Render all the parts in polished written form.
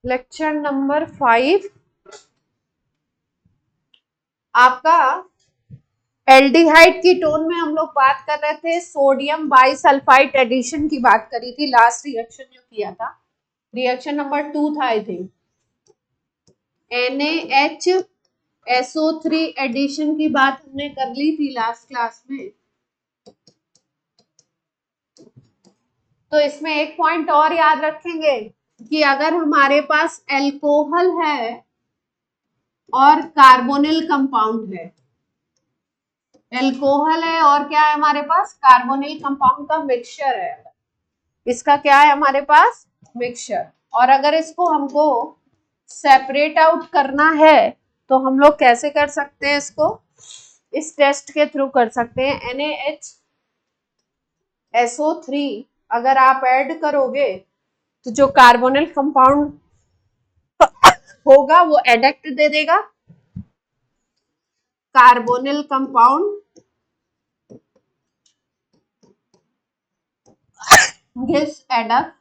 Lecture number 5 आपका aldehyde ketone में हम लोग बात कर रहे थे, सोडियम बाइसल्फाइड एडिशन की बात करी थी। लास्ट रिएक्शन जो किया था, रिएक्शन नंबर 2 था आई थिंक। NaHSO3 एडिशन की बात हमने कर ली थी लास्ट क्लास में। तो इसमें एक पॉइंट और याद रखेंगे कि अगर हमारे पास एल्कोहल है और कार्बोनिल कंपाउंड है, एल्कोहल है और क्या है हमारे पास, कार्बोनिल कंपाउंड का मिक्सचर है, इसका क्या है हमारे पास, मिक्सचर। और अगर इसको हमको सेपरेट आउट करना है तो हम लोग कैसे कर सकते हैं, इसको इस टेस्ट के थ्रू कर सकते हैं। NaHSO3 अगर आप ऐड करोगे तो जो कार्बोनिल कंपाउंड होगा वो एडक्ट दे देगा, carbonyl compound gives adduct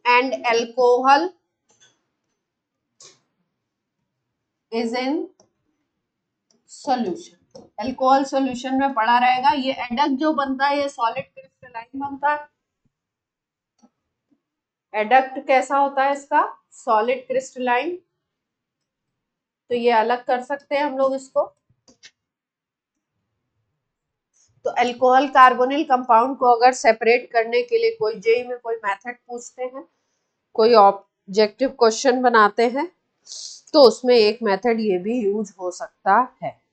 and alcohol is in solution। Alcohol solution में पड़ा रहेगा। ये एडक्ट जो बनता है ये सॉलिड क्रिस्टलाइन बनता है। एडक्ट कैसा होता है इसका, सॉलिड क्रिस्टलाइन। तो ये अलग कर सकते हैं हम लोग इसको। तो अल्कोहल कार्बोनिल कंपाउंड को अगर सेपरेट करने के लिए कोई जेई में कोई मेथड पूछते हैं, कोई ऑब्जेक्टिव क्वेश्चन बनाते हैं, तो उसमें एक मेथड ये भी यूज हो सकता है।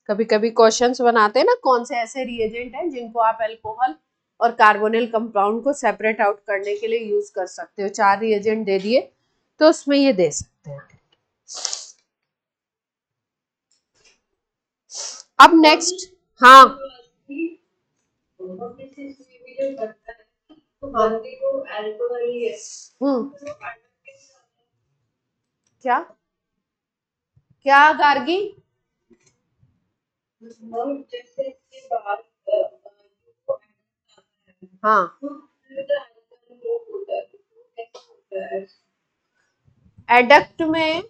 कभी कभी क्वेश्चंस बनाते हैं ना, कौन से ऐसे रिएजेंट हैं जिनको आप अल्कोहल और कार्बोनिल कंपाउंड को सेपरेट आउट करने के लिए यूज कर सकते हो। 4 रिएजेंट दे दिए तो उसमें ये दे सकते हैं। अब नेक्स्ट, हाँ क्या क्या गार्गी, हाँ एडक्ट में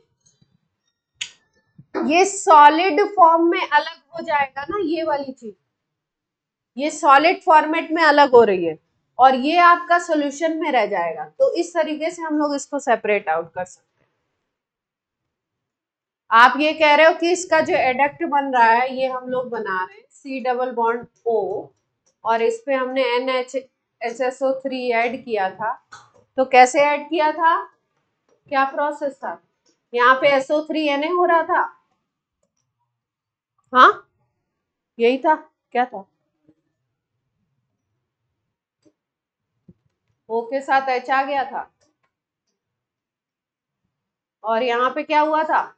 ये सॉलिड फॉर्म में अलग हो जाएगा ना, ये वाली चीज ये सॉलिड फॉर्मेट में अलग हो रही है और ये आपका सॉल्यूशन में रह जाएगा। तो इस तरीके से हम लोग इसको सेपरेट आउट कर सकते हैं। आप ये कह रहे हो कि इसका जो एडक्ट बन रहा है ये हम लोग बना रहे हैं C+O और इस पे हमने NaHSO3 ऐड किया था। तो कैसे ऐड किया था, क्या प्रोसेस था, यहाँ पे SO3 Na हो रहा था, हाँ यही था, क्या था, O के साथ H आ गया था और यहाँ पे क्या हुआ था,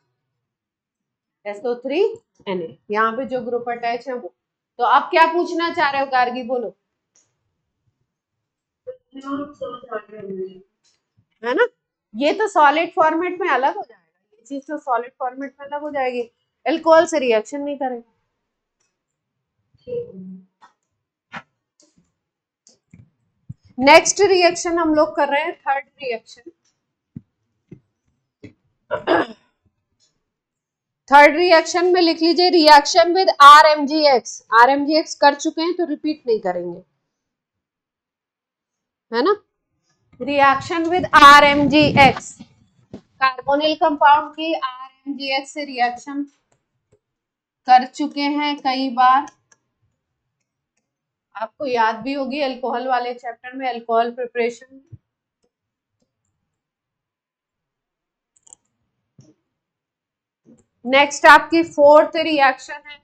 SO3 Na, यहाँ पे जो ग्रुप अटैच है वो। तो आप क्या पूछना चाह रहे हो गार्गी, बोलो, है ना, ये तो सॉलिड फॉर्मेट में अलग हो जाएगा, ये चीज तो सॉलिड फॉर्मेट में अलग हो जाएगी, अल्कोहल से रिएक्शन नहीं करेगा। नेक्स्ट रिएक्शन हम लोग कर रहे हैं, थर्ड रिएक्शन। थर्ड रिएक्शन में लिख लीजिए रिएक्शन विद RMGX। RMGX कर चुके हैं तो रिपीट नहीं करेंगे, है ना। Reaction with RMGX, carbonyl compound की RMGX से रिएक्शन कर चुके हैं कई बार, आपको याद भी होगी अल्कोहल वाले चैप्टर में, अल्कोहल प्रिपरेशन। नेक्स्ट आपकी फोर्थ रिएक्शन है,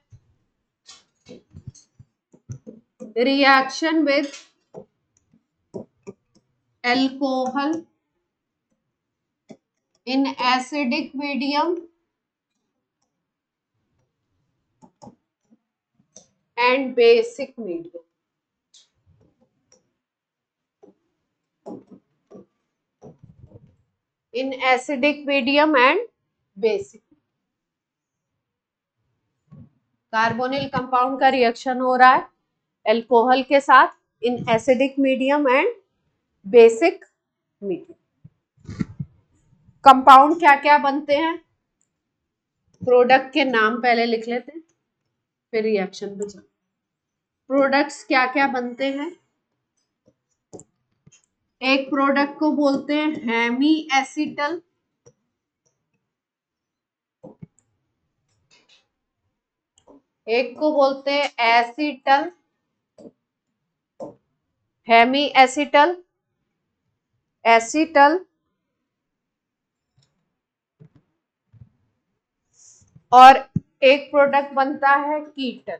reaction with alcohol in acidic medium and basic medium. In acidic medium and basic, carbonyl compound का रिएक्शन हो रहा है अल्कोहल के साथ in acidic medium and basic, medium. Compound क्या क्या बनते हैं, प्रोडक्ट के नाम पहले लिख लेते हैं फिर रिएक्शन पे चलते। प्रोडक्ट्स क्या क्या बनते हैं, एक प्रोडक्ट को बोलते हैं हेमी एसिटल, एक को बोलते हैं एसिटल, हेमी एसिटल, एसिटल, और एक प्रोडक्ट बनता है कीटल।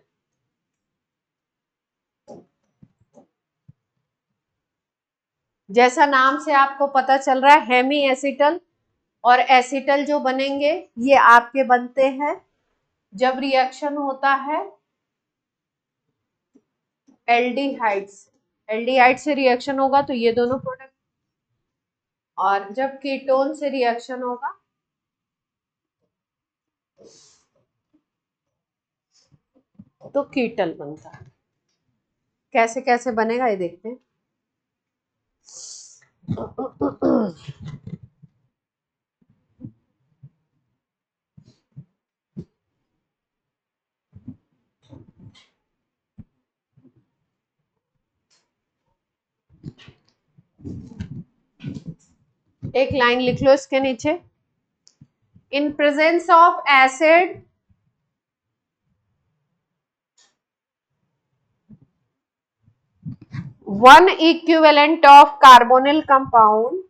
जैसा नाम से आपको पता चल रहा है, हेमी एसिटल और एसिटल जो बनेंगे ये आपके बनते हैं जब रिएक्शन होता है एल्डिहाइड्स, एल्डिहाइड से रिएक्शन होगा तो ये दोनों प्रोडक्ट, और जब कीटोन से रिएक्शन होगा तो कीटल बनता है। कैसे कैसे बनेगा ये देखते हैं। एक लाइन लिख लो इसके नीचे, in presence of acid one equivalent of carbonyl compound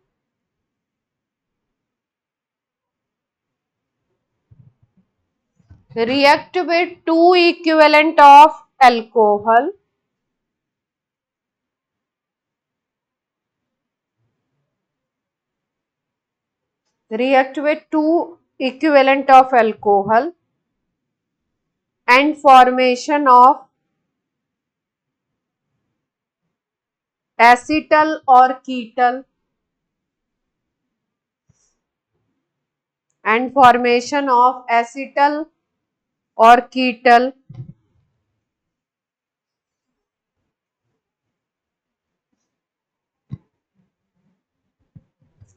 react with two equivalent of alcohol react with two equivalent of alcohol and formation of acetal or ketal and formation of acetal or ketal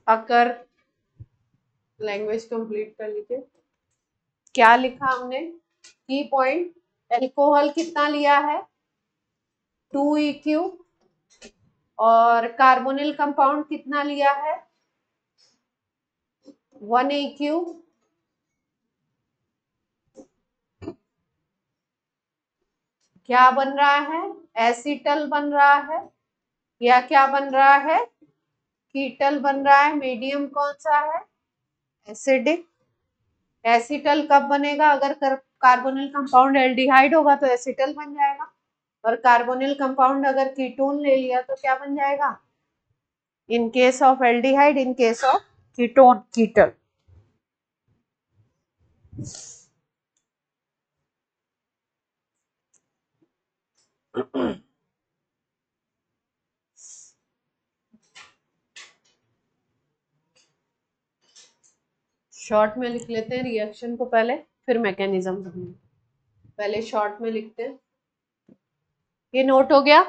अगर language complete कर लीजिए। क्या लिखा हमने, की point, alcohol कितना लिया है 2 EQ और कार्बोनिल कंपाउंड कितना लिया है 1 EQ। क्या बन रहा है, एसिटल बन रहा है या क्या बन रहा है, कीटल बन रहा है। मीडियम कौन सा है, एसिडिक। एसिटल कब बनेगा, अगर कार्बोनिल कंपाउंड एल्डिहाइड होगा तो एसिटल बन जाएगा, और कार्बोनिल कंपाउंड अगर कीटोन ले लिया तो क्या बन जाएगा, in case of aldehyde, in case of ketone कीटल। Short में लिख लेते हैं रिएक्शन को पहले, फिर मैकेनिज्म समझेंगे। पहले शॉर्ट में लिखते हैं, ये नोट हो गया।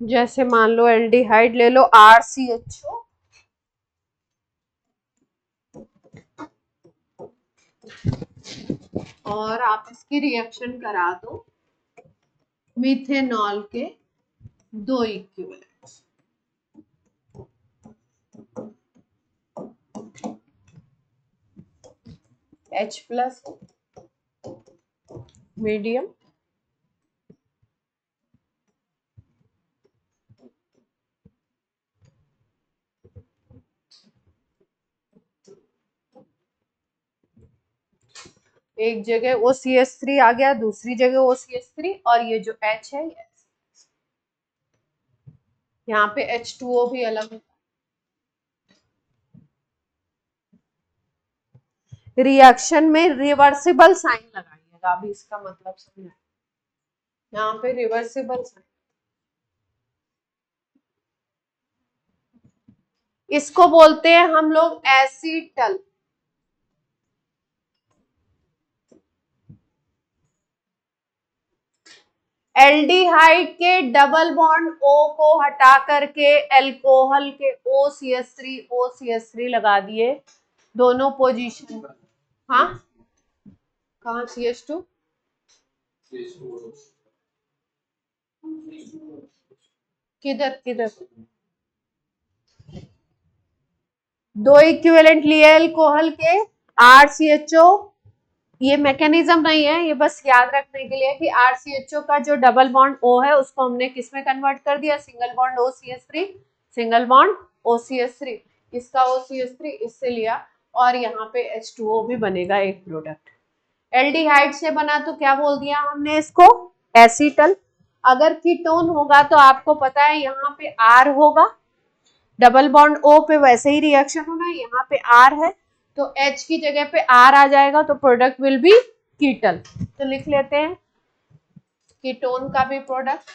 जैसे मान लो एल्डिहाइड ले लो RCHO, और आप इसकी रिएक्शन करा दो मिथेनॉल के 2 इक्विवेलेंट, H+ मीडियम एक जगह OCH3 आ गया, दूसरी जगह OCH3, और ये जो H है यहाँ पे H2O भी अलग है। रिएक्शन में रिवर्सिबल साइन लगाइएगा, अभी इसका मतलब समझाए। यहाँ पे रिवर्सिबल साइन, इसको बोलते हैं हम लोग एसीटल। एल्डिहाइड के डबल बॉन्ड O को हटा करके एल्कोहल के OCH3 लगा दिए दोनों पोजीशन। हाँ, कहाँ CH2? किधर किधर? दो इक्विवेलेंट लिए एल्कोहल के RCHO। ये मैकेनिज्म नहीं है, ये बस याद रखने के लिए कि RCHO का जो डबल बॉन्ड O है उसको हमने किस में कन्वर्ट कर दिया, single bond OCH3, single bond OCH3, इसका OCH3 इससे लिया और यहाँ पे H2O भी बनेगा एक प्रोडक्ट। एल्डिहाइड से बना तो क्या बोल दिया हमने इसको, एसीटल। अगर कीटोन होगा तो आपको पता है यहाँ पे R होगा, डबल बॉन्ड O पे वैसे ही रिएक्शन होना है, यहाँ पे R है तो H की जगह पे R आ जाएगा तो प्रोडक्ट विल बी कीटल। तो लिख लेते हैं कीटोन का भी प्रोडक्ट।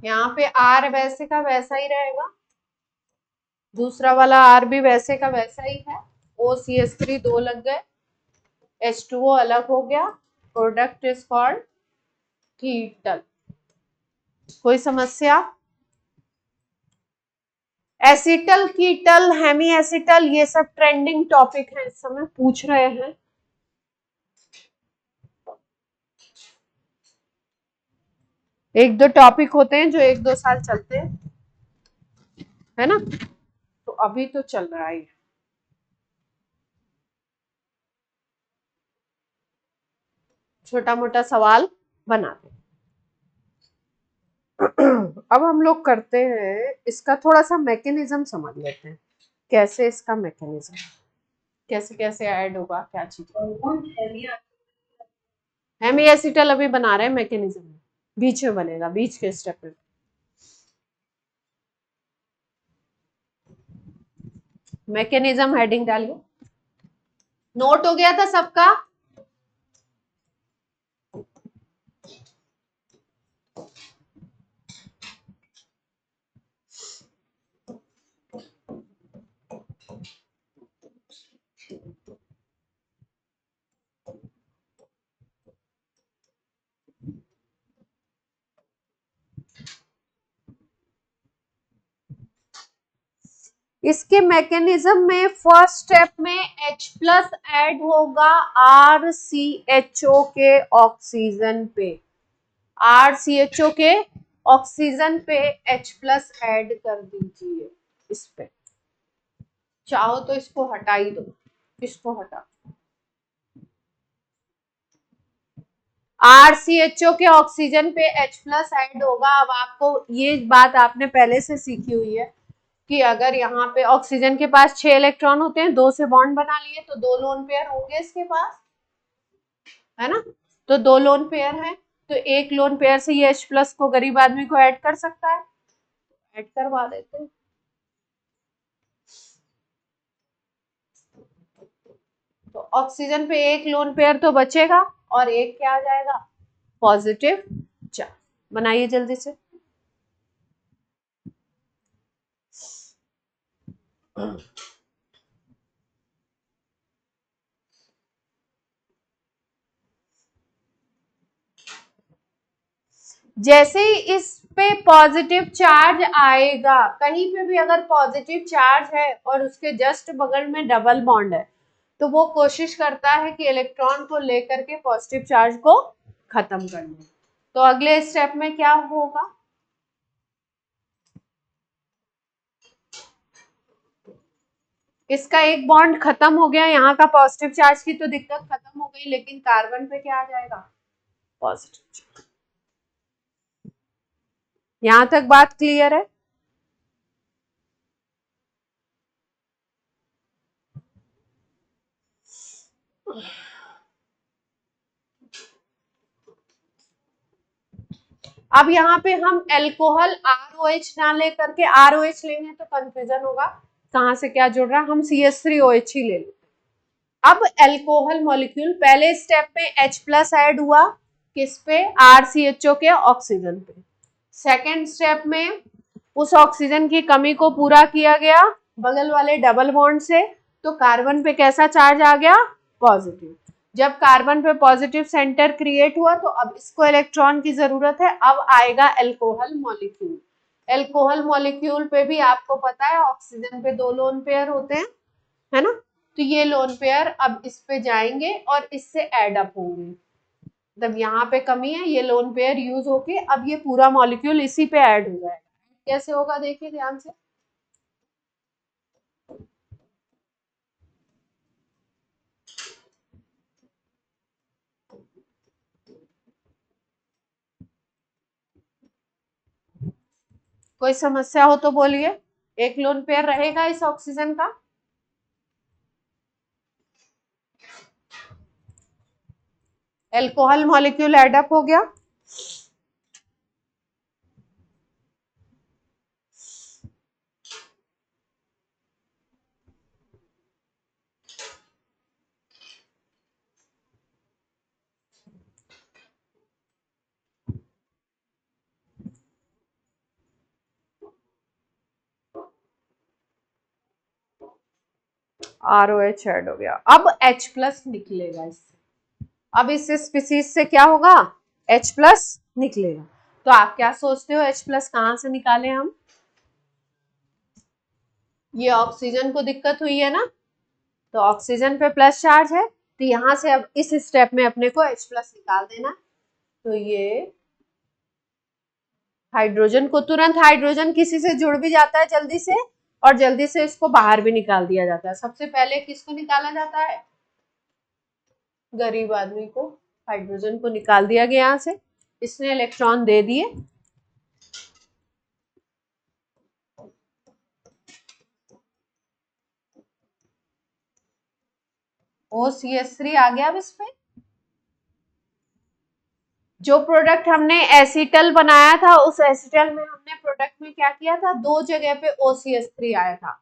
यहाँ पे R वैसे का वैसा ही रहेगा, दूसरा वाला R भी वैसे का वैसा ही है, OCH3 दो लग गए, H2O अलग हो गया, प्रोडक्ट इज कॉल्ड कीटल। कोई समस्या? एसिटल, कीटल, हेमी एसिटल, ये सब ट्रेंडिंग टॉपिक है, इस समय पूछ रहे हैं। एक दो टॉपिक होते हैं जो एक दो साल चलते हैं, है ना, तो अभी तो चल रहा है, छोटा मोटा सवाल बनाते हैं। अब हम लोग करते हैं इसका थोड़ा सा मैकेनिज्म समझ लेते हैं, कैसे इसका मैकेनिज्म, कैसे कैसे ऐड होगा, क्या चीज। हेमी एसिटल अभी बना रहे हैं मैकेनिज्म, बीच में बनेगा, बीच के स्टेप में। मैकेनिज्म हेडिंग डालिए, नोट हो गया था सबका? इसके मैकेनिज्म में फर्स्ट स्टेप में H प्लस ऐड होगा RCHO के ऑक्सीजन पे, RCHO के ऑक्सीजन पे H प्लस ऐड कर दीजिए इस पे, चाहो तो इसको हटा ही दो, इसको हटा। RCHO के ऑक्सीजन पे H प्लस ऐड होगा। अब आपको ये बात आपने पहले से सीखी हुई है कि अगर यहाँ पे ऑक्सीजन के पास 6 इलेक्ट्रॉन होते हैं, 2 से बॉन्ड बना लिए तो 2 लोन पेयर होंगे इसके पास, है ना, तो 2 लोन पेयर है तो एक लोन पेयर से ये H प्लस को गरीब आदमी को ऐड कर सकता है, ऐड करवा देते हैं। तो ऑक्सीजन पे एक लोन पेयर तो बचेगा और एक क्या आ जाएगा, पॉजिटिव चार्ज। बनाइए जल्दी से। जैसे ही इस पे पॉजिटिव चार्ज आएगा, कहीं पे भी अगर पॉजिटिव चार्ज है और उसके जस्ट बगल में डबल बॉन्ड है तो वो कोशिश करता है कि इलेक्ट्रॉन को लेकर के पॉजिटिव चार्ज को खत्म कर दे। तो अगले स्टेप में क्या होगा, इसका एक बॉन्ड खत्म हो गया, यहाँ का पॉजिटिव चार्ज की तो दिक्कत खत्म हो गई, लेकिन कार्बन पे क्या आ जाएगा, पॉजिटिव चार्ज। यहां तक बात क्लियर है? अब यहाँ पे हम एल्कोहल ROH ना ले करके ROH लेंगे तो कंफ्यूजन होगा कहाँ से क्या जुड़ रहा है, हम CH3OH ही ले लेते। अब एल्कोहल मॉलिक्यूल पहले स्टेप में H+ ऐड हुआ किस पे, RCHO के ऑक्सीजन पे। सेकेंड स्टेप में उस ऑक्सीजन की कमी को पूरा किया गया बगल वाले डबल बॉन्ड से, तो कार्बन पे कैसा चार्ज आ गया, पॉजिटिव। जब कार्बन पे पॉजिटिव सेंटर क्रिएट हुआ तो अब इसको इलेक्ट्रॉन की जरूरत है, अब आएगा एल्कोहल मॉलिक्यूल। एल्कोहल मॉलिक्यूल पे भी आपको पता है ऑक्सीजन पे 2 लोन पेयर होते हैं, है ना, तो ये लोन पेयर अब इस पे जाएंगे और इससे एड अप होंगे, मतलब यहाँ पे कमी है, ये लोन पेयर यूज होके अब ये पूरा मॉलिक्यूल इसी पे ऐड हो जाएगा। कैसे होगा देखिए ध्यान से, कोई समस्या हो तो बोलिए। एक लोन पेयर रहेगा इस ऑक्सीजन का, एल्कोहल मॉलिक्यूल एड अप हो गया, ROH ऐड हो गया, अब H+ निकलेगा इससे, अब इस स्पीसीज से क्या होगा, H+ निकलेगा। तो आप क्या सोचते हो H+ कहां से निकाले हम, ये ऑक्सीजन को दिक्कत हुई है ना, तो ऑक्सीजन पे प्लस चार्ज है, तो यहां से अब इस स्टेप में अपने को H+ निकाल देना। तो ये हाइड्रोजन को, तुरंत हाइड्रोजन किसी से जुड़ भी जाता है जल्दी से, और जल्दी से इसको बाहर भी निकाल दिया जाता है। सबसे पहले किसको निकाला जाता है, गरीब आदमी को, हाइड्रोजन को निकाल दिया गया यहाँ से, इसने इलेक्ट्रॉन दे दिए, OCH3 आ गया। अब इसमें जो प्रोडक्ट हमने एसिटल बनाया था, उस एसिटल में हमने प्रोडक्ट में क्या किया था, 2 जगह पे OCH3 आया था,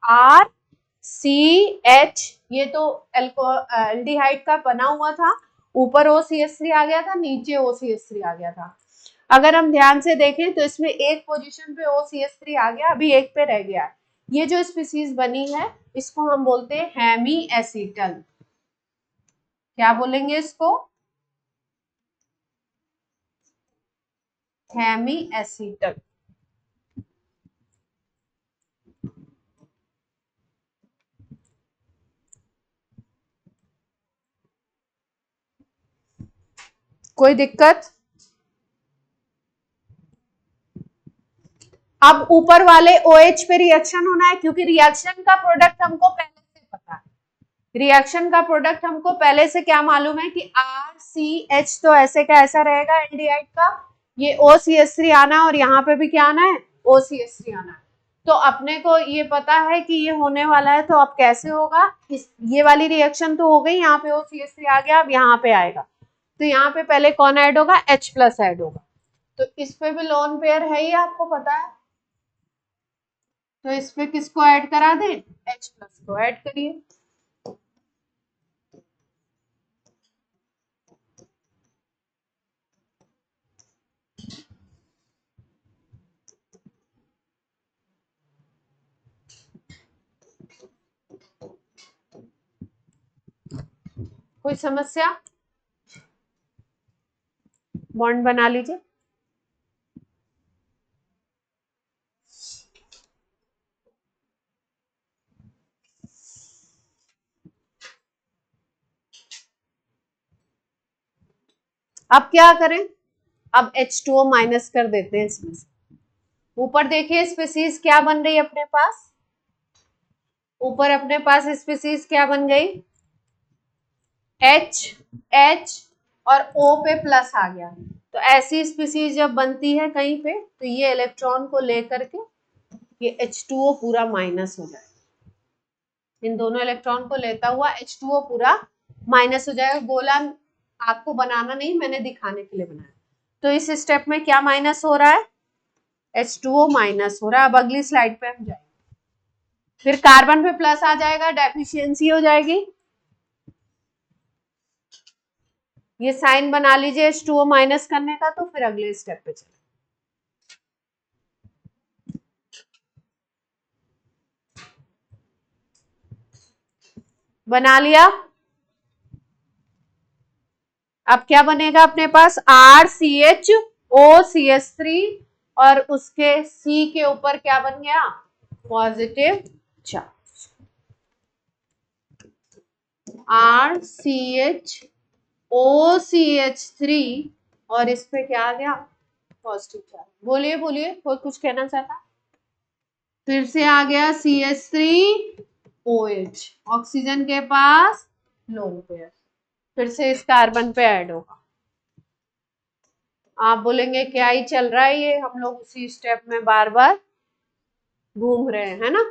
RCH, ये तो एल्डिहाइड का बना हुआ था, ऊपर OCH3 आ गया था, नीचे OCH3 आ गया था। अगर हम ध्यान से देखें तो इसमें एक पोजीशन पे OCH3 आ गया, अभी एक पे रह गया। ये जो स्पीसीज बनी है इसको हम बोलते हैं हेमी एसिटल। क्या बोलेंगे इसको, हेमी एसिटल। कोई दिक्कत, अब ऊपर वाले OH पे रिएक्शन होना है, क्योंकि रिएक्शन का प्रोडक्ट हमको पहले से पता है, रिएक्शन का प्रोडक्ट हमको पहले से क्या मालूम है कि RCH तो ऐसे का ऐसा रहेगा एल्डिहाइड का, ये OCH3 आना और यहाँ पे भी क्या आना है, OCH3 आना है। तो अपने को ये पता है कि ये होने वाला है, तो अब कैसे होगा, ये वाली रिएक्शन तो हो गई, यहाँ पे OCH3 आ गया, अब यहाँ पे आएगा, तो यहाँ पे पहले कौन ऐड होगा, H+ ऐड होगा। तो इस पे भी लोन पेयर है ही, आपको पता है, तो इस पे किसको ऐड करा दें, H+ को ऐड करिए। कोई समस्या, बॉन्ड बना लीजिए। अब क्या करें, अब H2O माइनस कर देते हैं इसमें से। ऊपर देखिए स्पीसीज क्या बन रही है अपने पास, ऊपर अपने पास स्पीसीज क्या बन गई, H H और O पे प्लस आ गया। तो ऐसी स्पीसीज जब बनती है कहीं पे, तो ये इलेक्ट्रॉन को लेकर के ये H2O पूरा माइनस हो जाएगा, इन दोनों इलेक्ट्रॉन को लेता हुआ H2O पूरा माइनस हो जाएगा। गोला आपको बनाना नहीं, मैंने दिखाने के लिए बनाया। तो इस स्टेप में क्या माइनस हो रहा है, H2O माइनस हो रहा है। अब अगली स्लाइड पे हम जाएंगे, फिर कार्बन पे प्लस आ जाएगा, डेफिशिएंसी हो जाएगी। ये साइन बना लीजिए H2O माइनस करने का, तो फिर अगले स्टेप पे चले। बना लिया। अब क्या बनेगा अपने पास, RCHOCH3 और उसके C के ऊपर क्या बन गया, पॉजिटिव चार्ज। RCHOCH3 और इस पे क्या आ गया, पॉजिटिव चार्ज। बोलिए बोलिए, कोई कुछ कहना चाहता। फिर से आ गया CH3OH, ऑक्सीजन के पास लोन पेयर, फिर से इस कार्बन पे ऐड होगा। आप बोलेंगे क्या ही चल रहा है ये, हम लोग उसी स्टेप में बार बार घूम रहे हैं, है ना।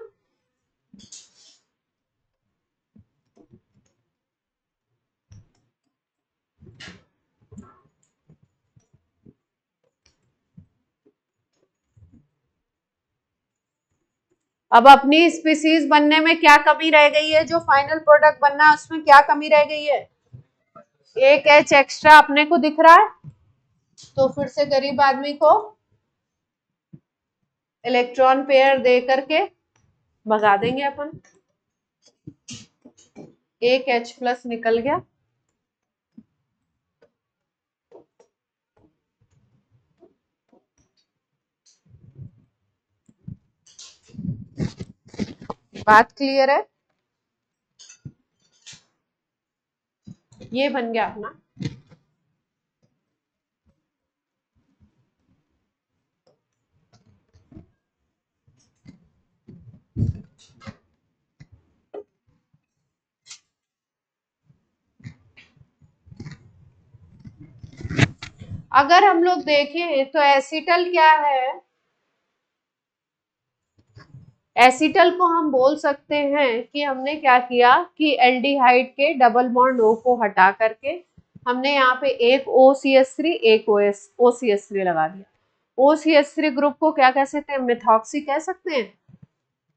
अब अपनी स्पीसीज बनने में क्या कमी रह गई है, जो फाइनल प्रोडक्ट बनना है उसमें क्या कमी रह गई है, एक H एक्स्ट्रा अपने को दिख रहा है। तो फिर से गरीब आदमी को इलेक्ट्रॉन पेयर दे करके भगा देंगे अपन, एक H प्लस निकल गया। बात क्लियर है, ये बन गया अपना। अगर हम लोग देखें तो एसिटल क्या है, एसिटल को हम बोल सकते हैं कि हमने क्या किया कि एल्डिहाइड के डबल बॉन्ड O को हटा करके हमने यहाँ पे एक OCH3 एक OCH3 लगा दिया। OCH3 ग्रुप को क्या कह सकते हैं, मिथॉक्सी कह सकते हैं,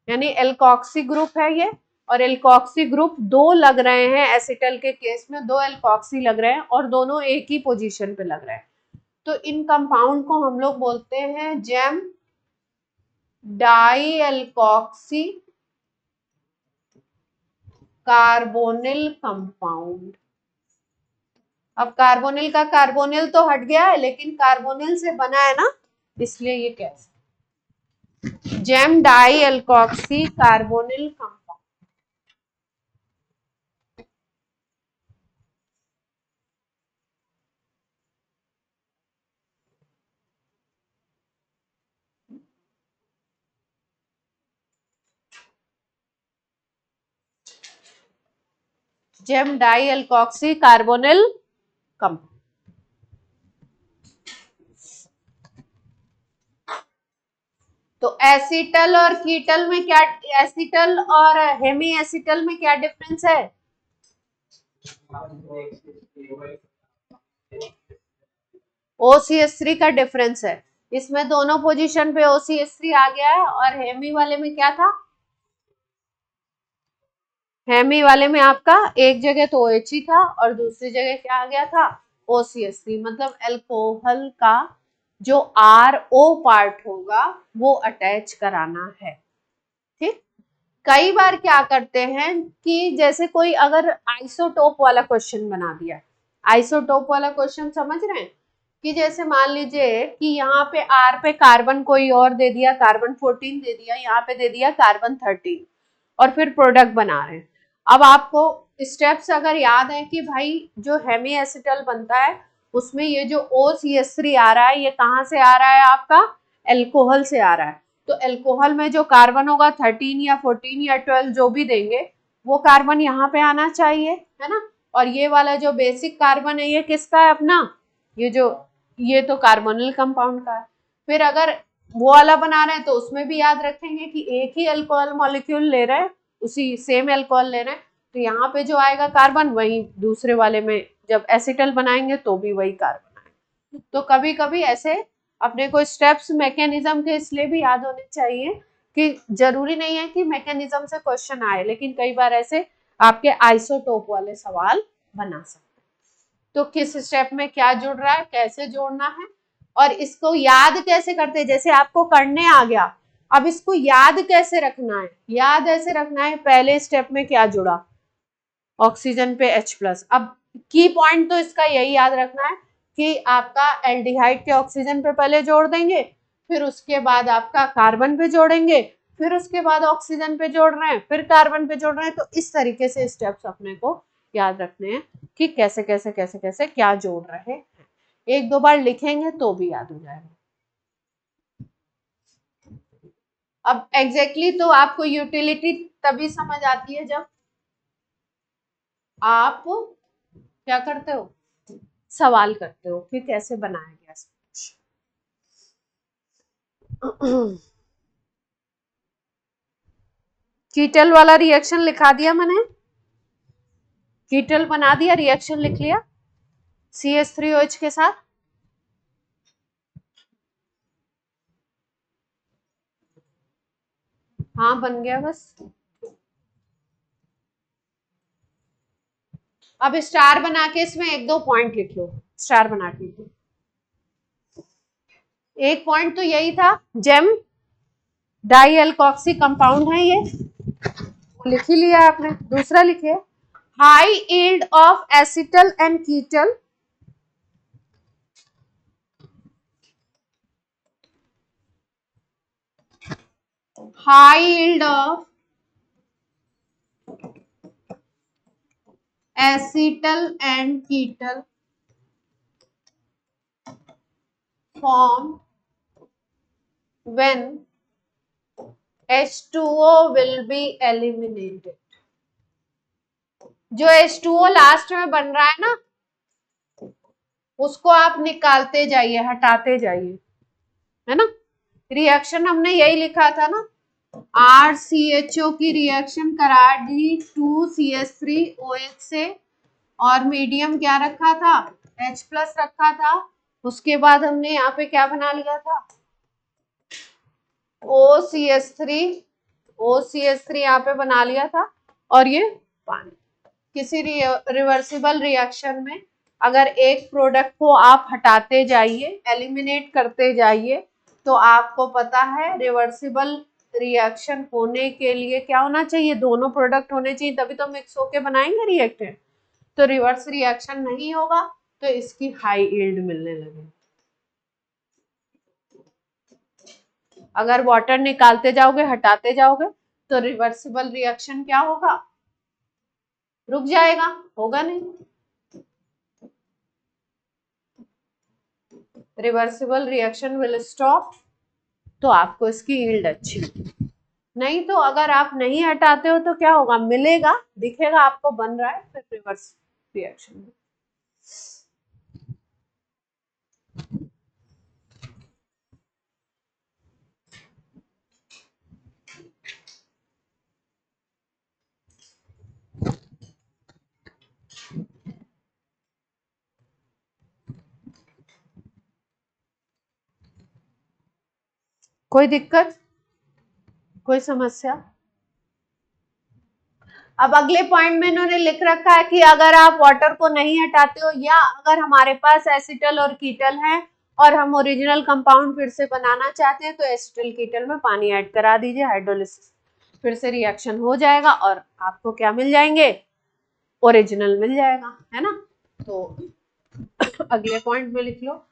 यानी एल्कॉक्सी ग्रुप है ये। और एल्कॉक्सी ग्रुप दो लग रहे हैं, एसिटल के केस में दो एल्कॉक्सी लग रहे हैं और दोनों एक ही पोजीशन पे लग रहे हैं। तो इन कंपाउंड को हम लोग बोलते हैं gem di alkoxy carbonyl compound. अब कार्बोनिल का कार्बोनिल तो हट गया है, लेकिन कार्बोनिल से बना है ना, इसलिए ये कैसे gem di alkoxy carbonyl compound. Gem di alkoxy carbonyl compound. तो एसिटल और कीटल में क्या, एसिटल और हेमी एसिटल में क्या डिफरेंस है, OCH3 का डिफरेंस है। इसमें दोनों पोजीशन पे OCH3 आ गया है, और हेमी वाले में क्या था, हेमी वाले में आपका एक जगह तो OH ही था और दूसरी जगह क्या आ गया था, OCH3। मतलब अल्कोहल का जो RO पार्ट होगा वो अटैच कराना है, ठीक। कई बार क्या करते हैं कि जैसे कोई अगर आइसोटोप वाला क्वेश्चन बना दिया, आइसोटोप वाला क्वेश्चन समझ रहे हैं, कि जैसे मान लीजिए कि यहाँ पे R पे कार्बन कोई और दे दिया, कार्बन 14 दे दिया, यहाँ पे दे दिया कार्बन 13 और फिर प्रोडक्ट बना रहे हैं। अब आपको स्टेप्स अगर याद है कि भाई जो हेमी एसिटल बनता है उसमें ये जो OCH3 आ रहा है ये कहाँ से आ रहा है, आपका एल्कोहल से आ रहा है। तो एल्कोहल में जो कार्बन होगा 13 या 14 या 12 जो भी देंगे वो कार्बन यहाँ पे आना चाहिए, है ना। और ये वाला जो बेसिक कार्बन है ये किसका है अपना, ये तो कार्बोनिल कंपाउंड का है। फिर अगर वो वाला बना रहे हैं तो उसमें भी याद रखेंगे कि एक ही अल्कोहल मॉलिक्यूल ले रहे हैं, उसी सेम अल्कोहल ले रहे हैं, तो यहाँ पे जो आएगा कार्बन वही दूसरे वाले में जब एसिटल बनाएंगे तो भी वही कार्बन आएगा। तो कभी कभी ऐसे अपने को स्टेप्स मैकेनिज्म के इसलिए भी याद होने चाहिए कि जरूरी नहीं है कि मैकेनिज्म से क्वेश्चन आए, लेकिन कई बार ऐसे आपके आइसोटोप वाले सवाल बना सकते हैं। तो किस स्टेप में क्या जुड़ रहा है, कैसे जोड़ना है, और इसको याद कैसे करते हैं। जैसे आपको करने आ गया, अब इसको याद कैसे रखना है, याद ऐसे रखना है पहले स्टेप में क्या जुड़ा, ऑक्सीजन पे H+। अब की पॉइंट तो इसका यही याद रखना है कि आपका एल्डिहाइड के ऑक्सीजन पे पहले जोड़ देंगे, फिर उसके बाद आपका कार्बन पे जोड़ेंगे, फिर उसके बाद ऑक्सीजन पे जोड़ रहे हैं, फिर कार्बन पे जोड़ रहे हैं। तो इस तरीके से स्टेप्स अपने को याद रखने हैं कि कैसे कैसे कैसे कैसे क्या जोड़ रहे हैं। एक दो बार लिखेंगे तो भी याद हो जाएगा। अब एग्जैक्टली तो आपको यूटिलिटी तभी समझ आती है जब आप क्या करते हो, सवाल करते हो कि कैसे बनाया गया सब कुछ। कीटल वाला रिएक्शन लिखा दिया मैंने, कीटल बना दिया, रिएक्शन लिख लिया CH3OH के साथ। हाँ बन गया बस। अब स्टार बना के इसमें एक दो पॉइंट लिख लो, स्टार बना के। एक पॉइंट तो यही था, जेम डाई एल्कोक्सी कंपाउंड है ये, लिख ही लिया आपने। दूसरा लिखिए, high yield of acetal and ketal, high yield of acetal and ketal formed when H2O will be eliminated। जो H2O लास्ट में बन रहा है ना, उसको आप निकालते जाइए, हटाते जाइए, है ना। रिएक्शन हमने यही लिखा था ना, RCHO की रिएक्शन करा दी 2CH3OH से, और मीडियम क्या रखा था, H+ रखा था। उसके बाद हमने यहाँ पे क्या बना लिया था, OCH3 यहाँ पे बना लिया था, और ये पानी। किसी रिवर्सिबल रिएक्शन में अगर एक प्रोडक्ट को आप हटाते जाइए, एलिमिनेट करते जाइए, तो आपको पता है रिवर्सिबल रिएक्शन होने के लिए क्या होना चाहिए, दोनों प्रोडक्ट होने चाहिए, तभी तो मिक्स होके बनाएंगे रिएक्टेंट। तो रिवर्स रिएक्शन नहीं होगा तो इसकी हाई यील्ड मिलने लगे। अगर वाटर निकालते जाओगे, हटाते जाओगे, तो रिवर्सिबल रिएक्शन क्या होगा, रुक जाएगा, होगा नहीं। रिवर्सिबल रिएक्शन विल स्टॉप, तो आपको इसकी यील्ड अच्छी। नहीं तो अगर आप नहीं हटाते हो तो क्या होगा, मिलेगा, दिखेगा आपको बन रहा है, फिर रिवर्स रिएक्शन। कोई दिक्कत, कोई समस्या। अब अगले पॉइंट में इन्होंने लिख रखा है कि अगर आप वाटर को नहीं हटाते हो, या अगर हमारे पास एसिटल और कीटल है और हम ओरिजिनल कंपाउंड फिर से बनाना चाहते हैं, तो एसिटल कीटल में पानी ऐड करा दीजिए, हाइड्रोलिसिस फिर से रिएक्शन हो जाएगा और आपको क्या मिल जाएंगे, ओरिजिनल मिल जाएगा, है ना। तो अगले पॉइंट में लिख लो,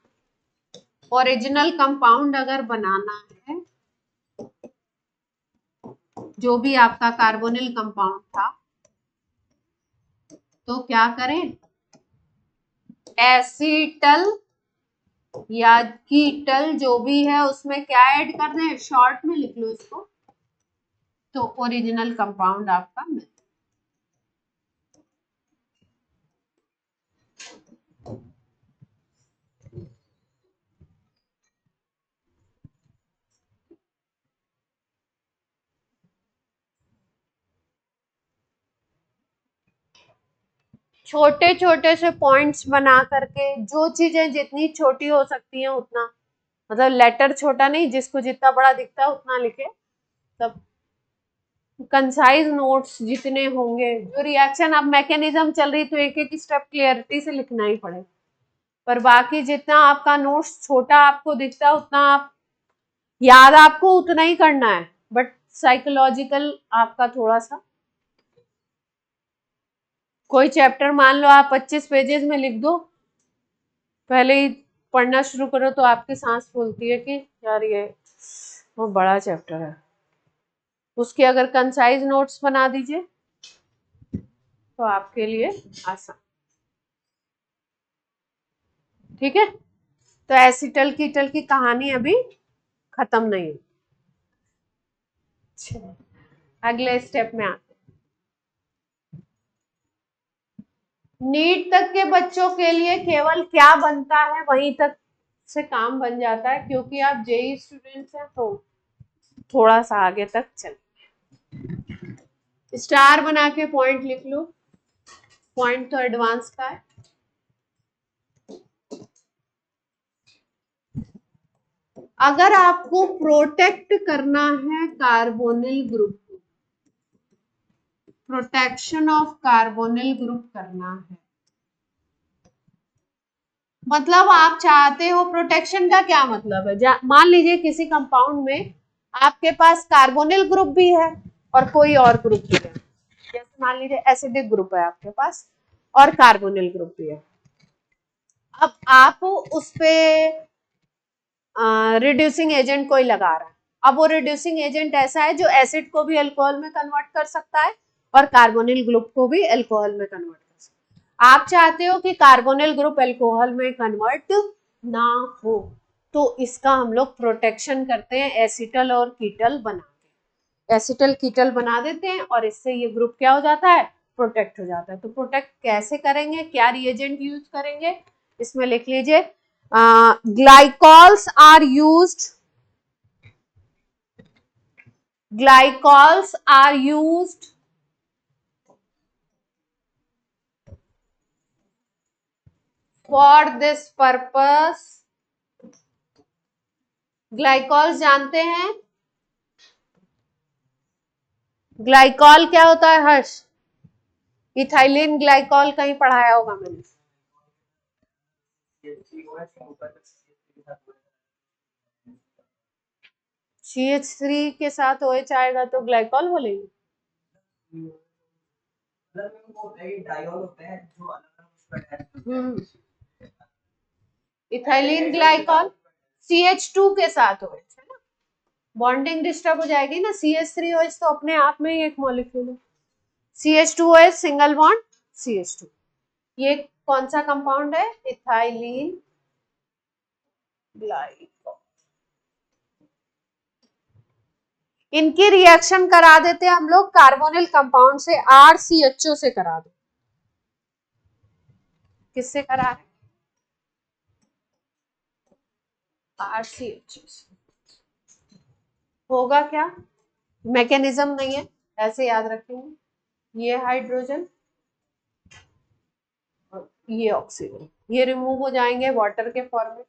ओरिजिनल कंपाउंड अगर बनाना है, जो भी आपका कार्बोनिल कंपाउंड था, तो क्या करें, एसिटल या कीटल जो भी है उसमें क्या ऐड कर दें, शॉर्ट में लिख लो इसको, तो ओरिजिनल कंपाउंड आपका मिल। छोटे छोटे से पॉइंट्स बना करके, जो चीजें जितनी छोटी हो सकती हैं उतना, मतलब लेटर छोटा नहीं, जिसको जितना बड़ा दिखता है उतना लिखे। तब कंसाइज नोट्स जितने होंगे, जो रिएक्शन अब मैकेनिज्म चल रही तो एक एक स्टेप क्लियरिटी से लिखना ही पड़ेगा, पर बाकी जितना आपका नोट्स छोटा आपको दिखता है उतना आप याद आपको उतना ही करना है, बट साइकोलॉजिकल आपका थोड़ा सा। कोई चैप्टर मान लो आप 25 पेजेस में लिख दो, पहले ही पढ़ना शुरू करो तो आपकी सांस फूलती है कि यार ये वो बड़ा चैप्टर है। उसके अगर कंसाइज नोट्स बना दीजिए तो आपके लिए आसान। ठीक है, तो एसिटल कीटल की कहानी अभी खत्म नहीं हुई। अगले स्टेप में आते हैं। नीट तक के बच्चों के लिए केवल क्या बनता है वहीं तक से काम बन जाता है, क्योंकि आप जेई स्टूडेंट्स हैं तो थोड़ा सा आगे तक चलिए। स्टार बना के पॉइंट लिख लो, पॉइंट तो एडवांस का है। अगर आपको प्रोटेक्ट करना है carbonyl group, protection of carbonyl group करना है, मतलब आप चाहते हो, प्रोटेक्शन का क्या मतलब है, मान लीजिए किसी कंपाउंड में आपके पास कार्बोनिल ग्रुप भी है और कोई और ग्रुप भी है, जैसे मान लीजिए एसिडिक ग्रुप है आपके पास और कार्बोनिल ग्रुप भी है। अब आप उस पे रिड्यूसिंग एजेंट कोई लगा रहा है, अब वो रिड्यूसिंग एजेंट ऐसा है जो एसिड को भी अल्कोहल में कन्वर्ट कर सकता है और कार्बोनिल ग्रुप को भी अल्कोहल में कन्वर्ट कर सकता है। आप चाहते हो कि कार्बोनिल ग्रुप अल्कोहल में कन्वर्ट ना हो, तो इसका हम लोग प्रोटेक्शन करते हैं एसिटल और कीटल बना के, एसिटल कीटल बना देते हैं और इससे ये ग्रुप क्या हो जाता है, प्रोटेक्ट हो जाता है। तो प्रोटेक्ट कैसे करेंगे, क्या रिएजेंट यूज करेंगे, इसमें लिख लीजिए glycols are used for this purpose। Glycols जानते हैं, ग्लाइकॉल क्या होता है हर्ष, इथाइलिन ग्लाइकॉल कहीं पढ़ाया होगा मैंने। CH3 के साथ OH आएगा तो ग्लाइकॉल बोलेंगे। इथाइलिन ग्लाइकॉल CH2 के साथ OH है ना, बॉन्डिंग डिस्टर्ब हो जाएगी ना, CH3OH तो अपने आप में ही एक मॉलिक्यूल है, CH2OH सिंगल बॉन्ड CH2। ये कौन सा कंपाउंड है, इथाइलिन ग्लाइकॉल। इनकी रिएक्शन करा देते हैं हम लोग कार्बोनिल कंपाउंड से, RCHO से करा दो। किससे करा है, RCHO से। होगा क्या, मैकेनिज्म नहीं है, ऐसे याद रखेंगे, ये हाइड्रोजन और ये ऑक्सीजन, ये रिमूव हो जाएंगे वाटर के फॉर्म में।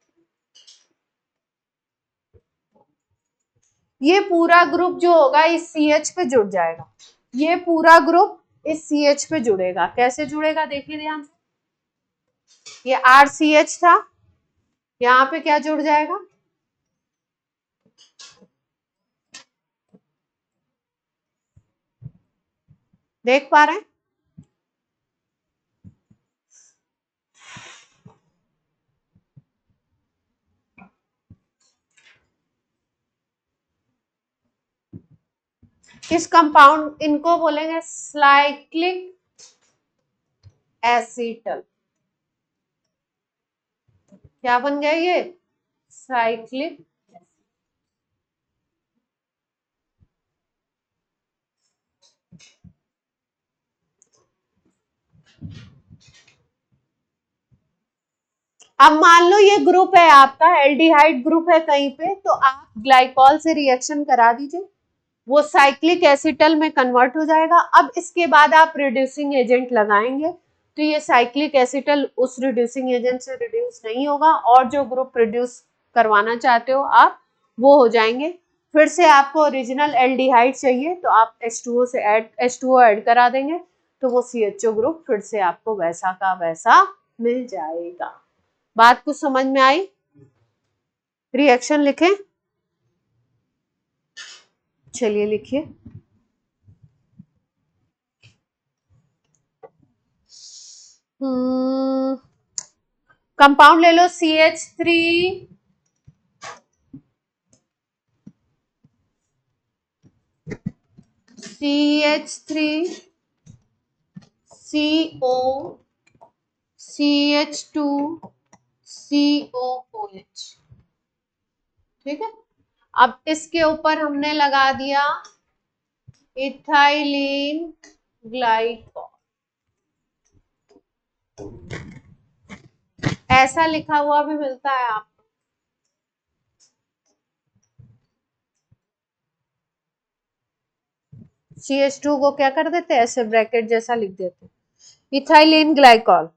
ये पूरा ग्रुप जो होगा इस CH पे जुड़ जाएगा, ये पूरा ग्रुप इस CH पे जुड़ेगा। कैसे जुड़ेगा देखिए ध्यान से, ये RCH था, यहाँ पे क्या जुड़ जाएगा, देख पा रहे हैं, इस कंपाउंड, इनको बोलेंगे साइक्लिक एसिटल। क्या बन गया ये, साइक्लिक। अब मान लो ये ग्रुप है आपका, एल्डिहाइड ग्रुप है कहीं पे, तो आप ग्लाइकॉल से रिएक्शन करा दीजिए, वो साइक्लिक एसिटल में कन्वर्ट हो जाएगा। अब इसके बाद आप रिड्यूसिंग एजेंट लगाएंगे तो ये साइक्लिक एसिटल उस रिड्यूसिंग एजेंट से रिड्यूस नहीं होगा, और जो ग्रुप रिड्यूस करवाना चाहते हो आप वो हो जाएंगे। फिर से आपको ओरिजिनल एल्डिहाइड चाहिए तो आप H2O से H2O ऐड करा देंगे, तो वो CHO ग्रुप फिर से आपको वैसा का वैसा मिल जाएगा। बात कुछ समझ में आई? रिएक्शन लिखें? चलिए लिखिए। कंपाउंड ले लो CH3 CO CH2 COOH, ठीक है। अब इसके ऊपर हमने लगा दिया इथाइलिन ग्लाइकॉल, ऐसा लिखा हुआ भी मिलता है आपको। CH2 को क्या कर देते हैं, ऐसे ब्रैकेट जैसा लिख देते हैं, इथाइलिन ग्लाइकॉल।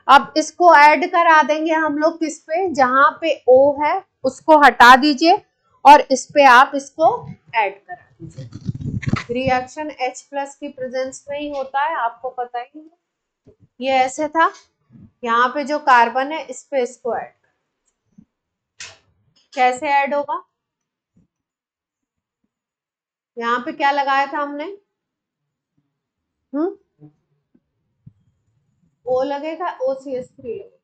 अब इसको ऐड करा देंगे हम लोग किस पे, जहां पे O है उसको हटा दीजिए और इस पे आप इसको ऐड करा दीजिए। रिएक्शन H+ की प्रेजेंस में ही होता है, आपको पता ही है। ये ऐसे था, यहाँ पे जो कार्बन है इस पे इसको ऐड, कैसे ऐड होगा, यहाँ पे क्या लगाया था हमने, O लगेगा, OCH3 लगेगा।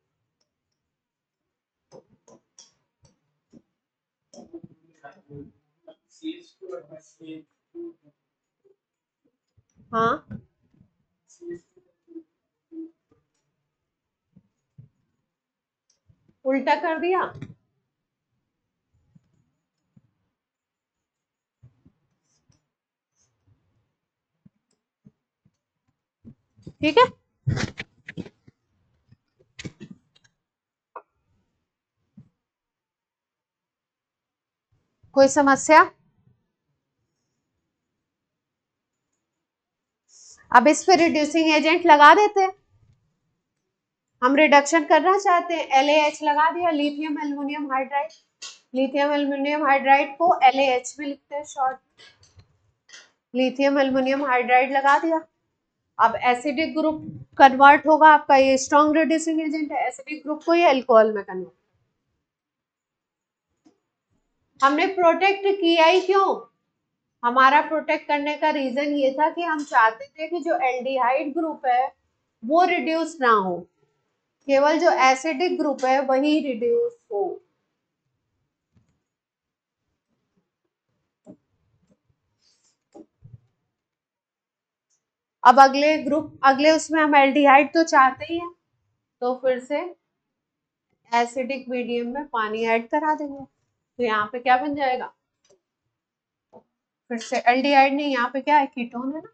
हाँ उल्टा कर दिया, ठीक है। कोई समस्या? अब इस पे रिड्यूसिंग एजेंट लगा देते हैं, हम रिडक्शन करना चाहते हैं, LAH लगा दिया, lithium aluminium hydride. Lithium aluminium hydride को LAH में लिखते हैं शॉर्ट, लिथियम एल्युमिनियम हाइड्राइड लगा दिया। अब एसिडिक ग्रुप कन्वर्ट होगा आपका, ये स्ट्रॉन्ग रिड्यूसिंग एजेंट है, एसिडिक ग्रुप को ये अल्कोहल में कन्वर्ट। हमने प्रोटेक्ट किया ही क्यों, हमारा प्रोटेक्ट करने का रीजन ये था कि हम चाहते थे कि जो एल्डिहाइड ग्रुप है वो रिड्यूस ना हो, केवल जो एसिडिक ग्रुप है वही रिड्यूस हो। अब अगले ग्रुप, अगले उसमें हम एल्डिहाइड तो चाहते ही हैं, तो फिर से एसिडिक मीडियम में पानी ऐड करा देंगे, तो यहाँ पे क्या बन जाएगा, फिर से एल्डिहाइड नहीं, यहाँ पे क्या है, कीटोन है ना।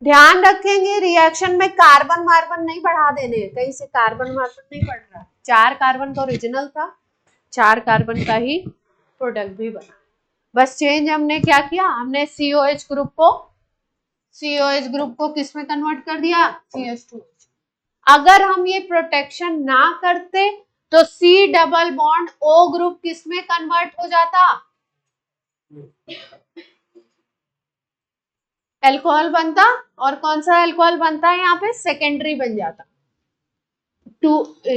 ध्यान रखेंगे रिएक्शन में कार्बन मार्बन नहीं बढ़ा देने, कहीं से कार्बन मार्बन नहीं बढ़ रहा, 4 कार्बन का ओरिजिनल था, 4 कार्बन का ही प्रोडक्ट भी बना, बस चेंज हमने क्या किया, हमने COH ग्रुप को किस में कन्वर्ट कर दिया, CH2। अगर हम ये प्रोटेक्शन ना करते तो C double bond O group किस में कन्वर्ट हो जाता, अल्कोहल बनता, और कौन सा अल्कोहल बनता है यहाँ पे, सेकेंडरी बन जाता।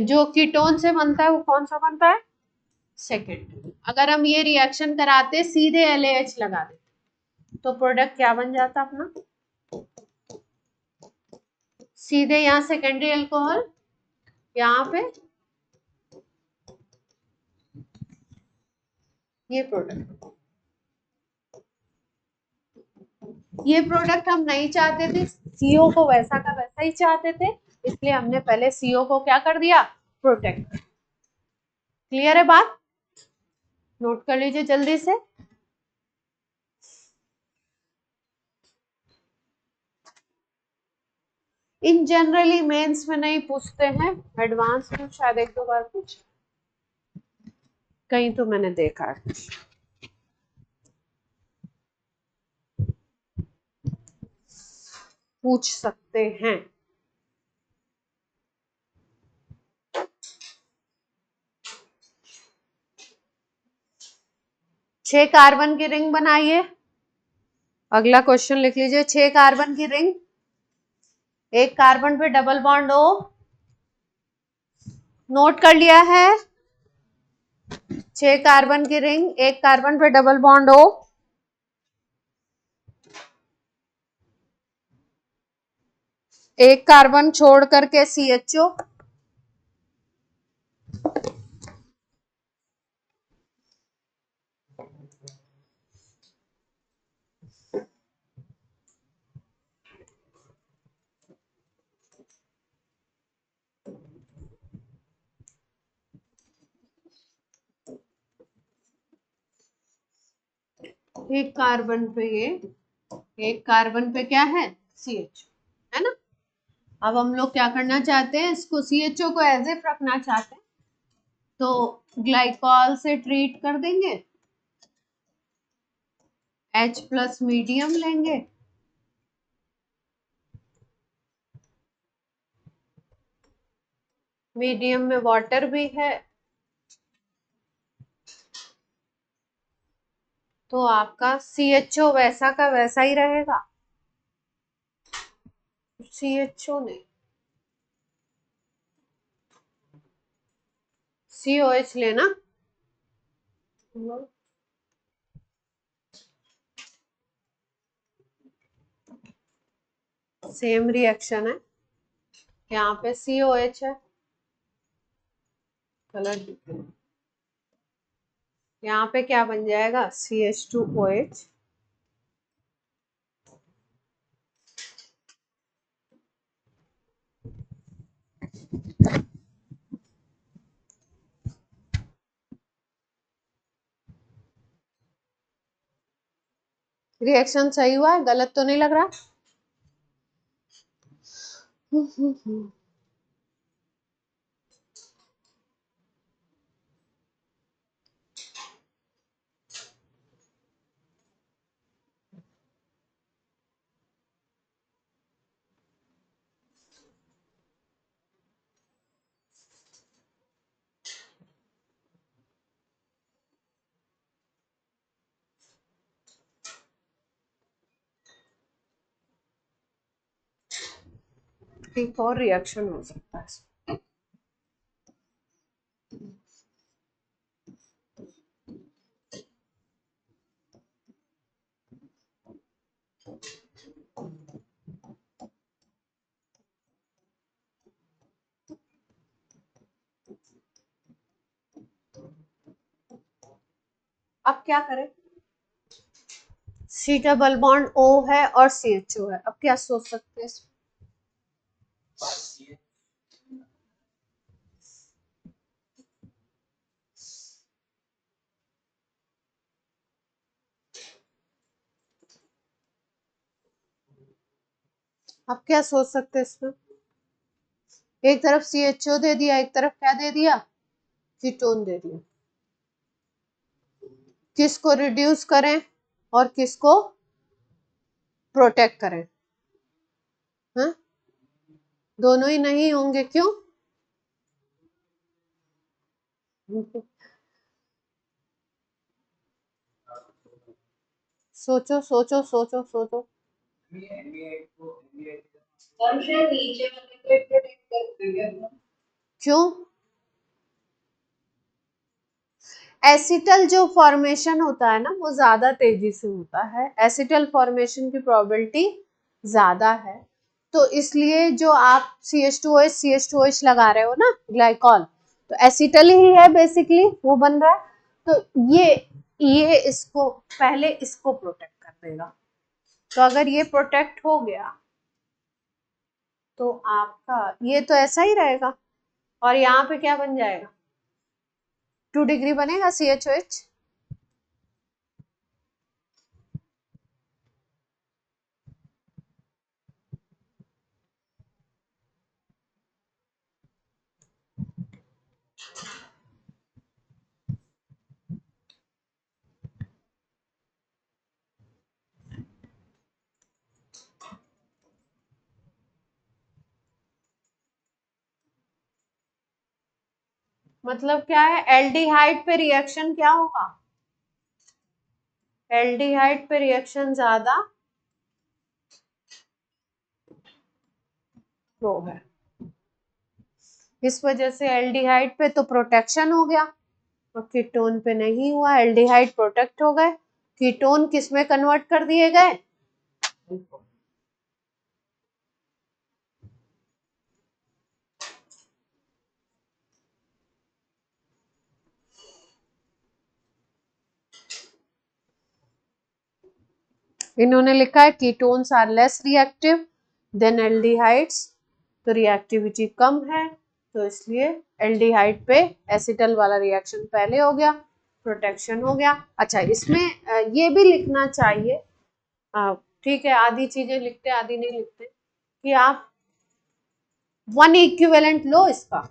जो कीटोन से बनता है वो कौन सा बनता है, सेकेंडरी। अगर हम ये रिएक्शन कराते सीधे LAH लगा देते तो प्रोडक्ट क्या बन जाता अपना, सीधे यहाँ सेकेंडरी अल्कोहल, यहाँ पे ये प्रोडक्ट, ये प्रोडक्ट हम नहीं चाहते थे, CO को वैसा का वैसा ही चाहते थे, इसलिए हमने पहले CO को क्या कर दिया, प्रोटेक्ट। क्लियर है बात, नोट कर लीजिए जल्दी से। इन जनरली मेंस में नहीं पूछते हैं, एडवांस में शायद 1-2 बार पूछे। कहीं तो मैंने देखा है। पूछ सकते हैं। 6 कार्बन की रिंग बनाइए। अगला क्वेश्चन लिख लीजिए। 6 कार्बन की रिंग, एक कार्बन पे डबल बॉन्ड ओ, नोट कर लिया है। 6 कार्बन की रिंग, एक कार्बन पे डबल बॉन्ड ओ, एक कार्बन छोड़ करके CHO, एक कार्बन पे ये, एक कार्बन पे क्या है CHO, है ना। अब हम लोग क्या करना चाहते हैं, इसको CHO को एज इफ रखना चाहते हैं, तो ग्लाइकॉल से ट्रीट कर देंगे, H+ मीडियम लेंगे, मीडियम में वाटर भी है, तो आपका CHO वैसा का वैसा ही रहेगा। CHO नहीं, COH लेना, सेम रिएक्शन है, यहाँ पे COH है, कलर यहाँ पे क्या बन जाएगा CH2OH, रिएक्शन सही हुआ है, गलत तो नहीं लग रहा। एक और रिएक्शन हो सकता है। अब क्या करें, C डबल बॉन्ड O है और CHO है, अब क्या सोच सकते हैं इसमें? अब क्या सोच सकते हैं इसमें? एक तरफ CHO दे दिया, एक तरफ क्या दे दिया, कीटोन दे दिया। किसको रिड्यूस करें और किसको प्रोटेक्ट करें? हाँ, दोनों ही नहीं होंगे, क्यों? सोचो सोचो सोचो सोचो। क्यों? एसिटल जो फॉर्मेशन होता है ना, वो ज्यादा तेजी से होता है, एसिटल फॉर्मेशन की प्रोबेबिलिटी ज्यादा है, तो इसलिए जो आप CH2OH लगा रहे हो ना, ग्लाइकॉल, तो एसिटल ही है बेसिकली, वो बन रहा है, तो ये इसको पहले इसको प्रोटेक्ट कर देगा, तो अगर ये प्रोटेक्ट हो गया तो आपका ये तो ऐसा ही रहेगा, और यहाँ पे क्या बन जाएगा, 2 डिग्री बनेगा CHOH। मतलब क्या है, एल्डिहाइड पे रिएक्शन क्या होगा, एल्डिहाइड पे रिएक्शन ज्यादा प्रो है, इस वजह से एल्डिहाइड पे तो प्रोटेक्शन हो गया और कीटोन पे नहीं हुआ, एल्डिहाइड प्रोटेक्ट हो गए, कीटोन किस में कन्वर्ट कर दिए गए, इन्होंने लिखा है ketones are less reactive than aldehydes, तो रिएक्टिविटी कम है, तो इसलिए एल्डिहाइड पे एसिटल वाला रिएक्शन पहले हो गया, प्रोटेक्शन हो गया। अच्छा, इसमें ये भी लिखना चाहिए, ठीक है, आधी चीजें लिखते आधी नहीं लिखते, कि आप वन इक्विवेलेंट लो इसका,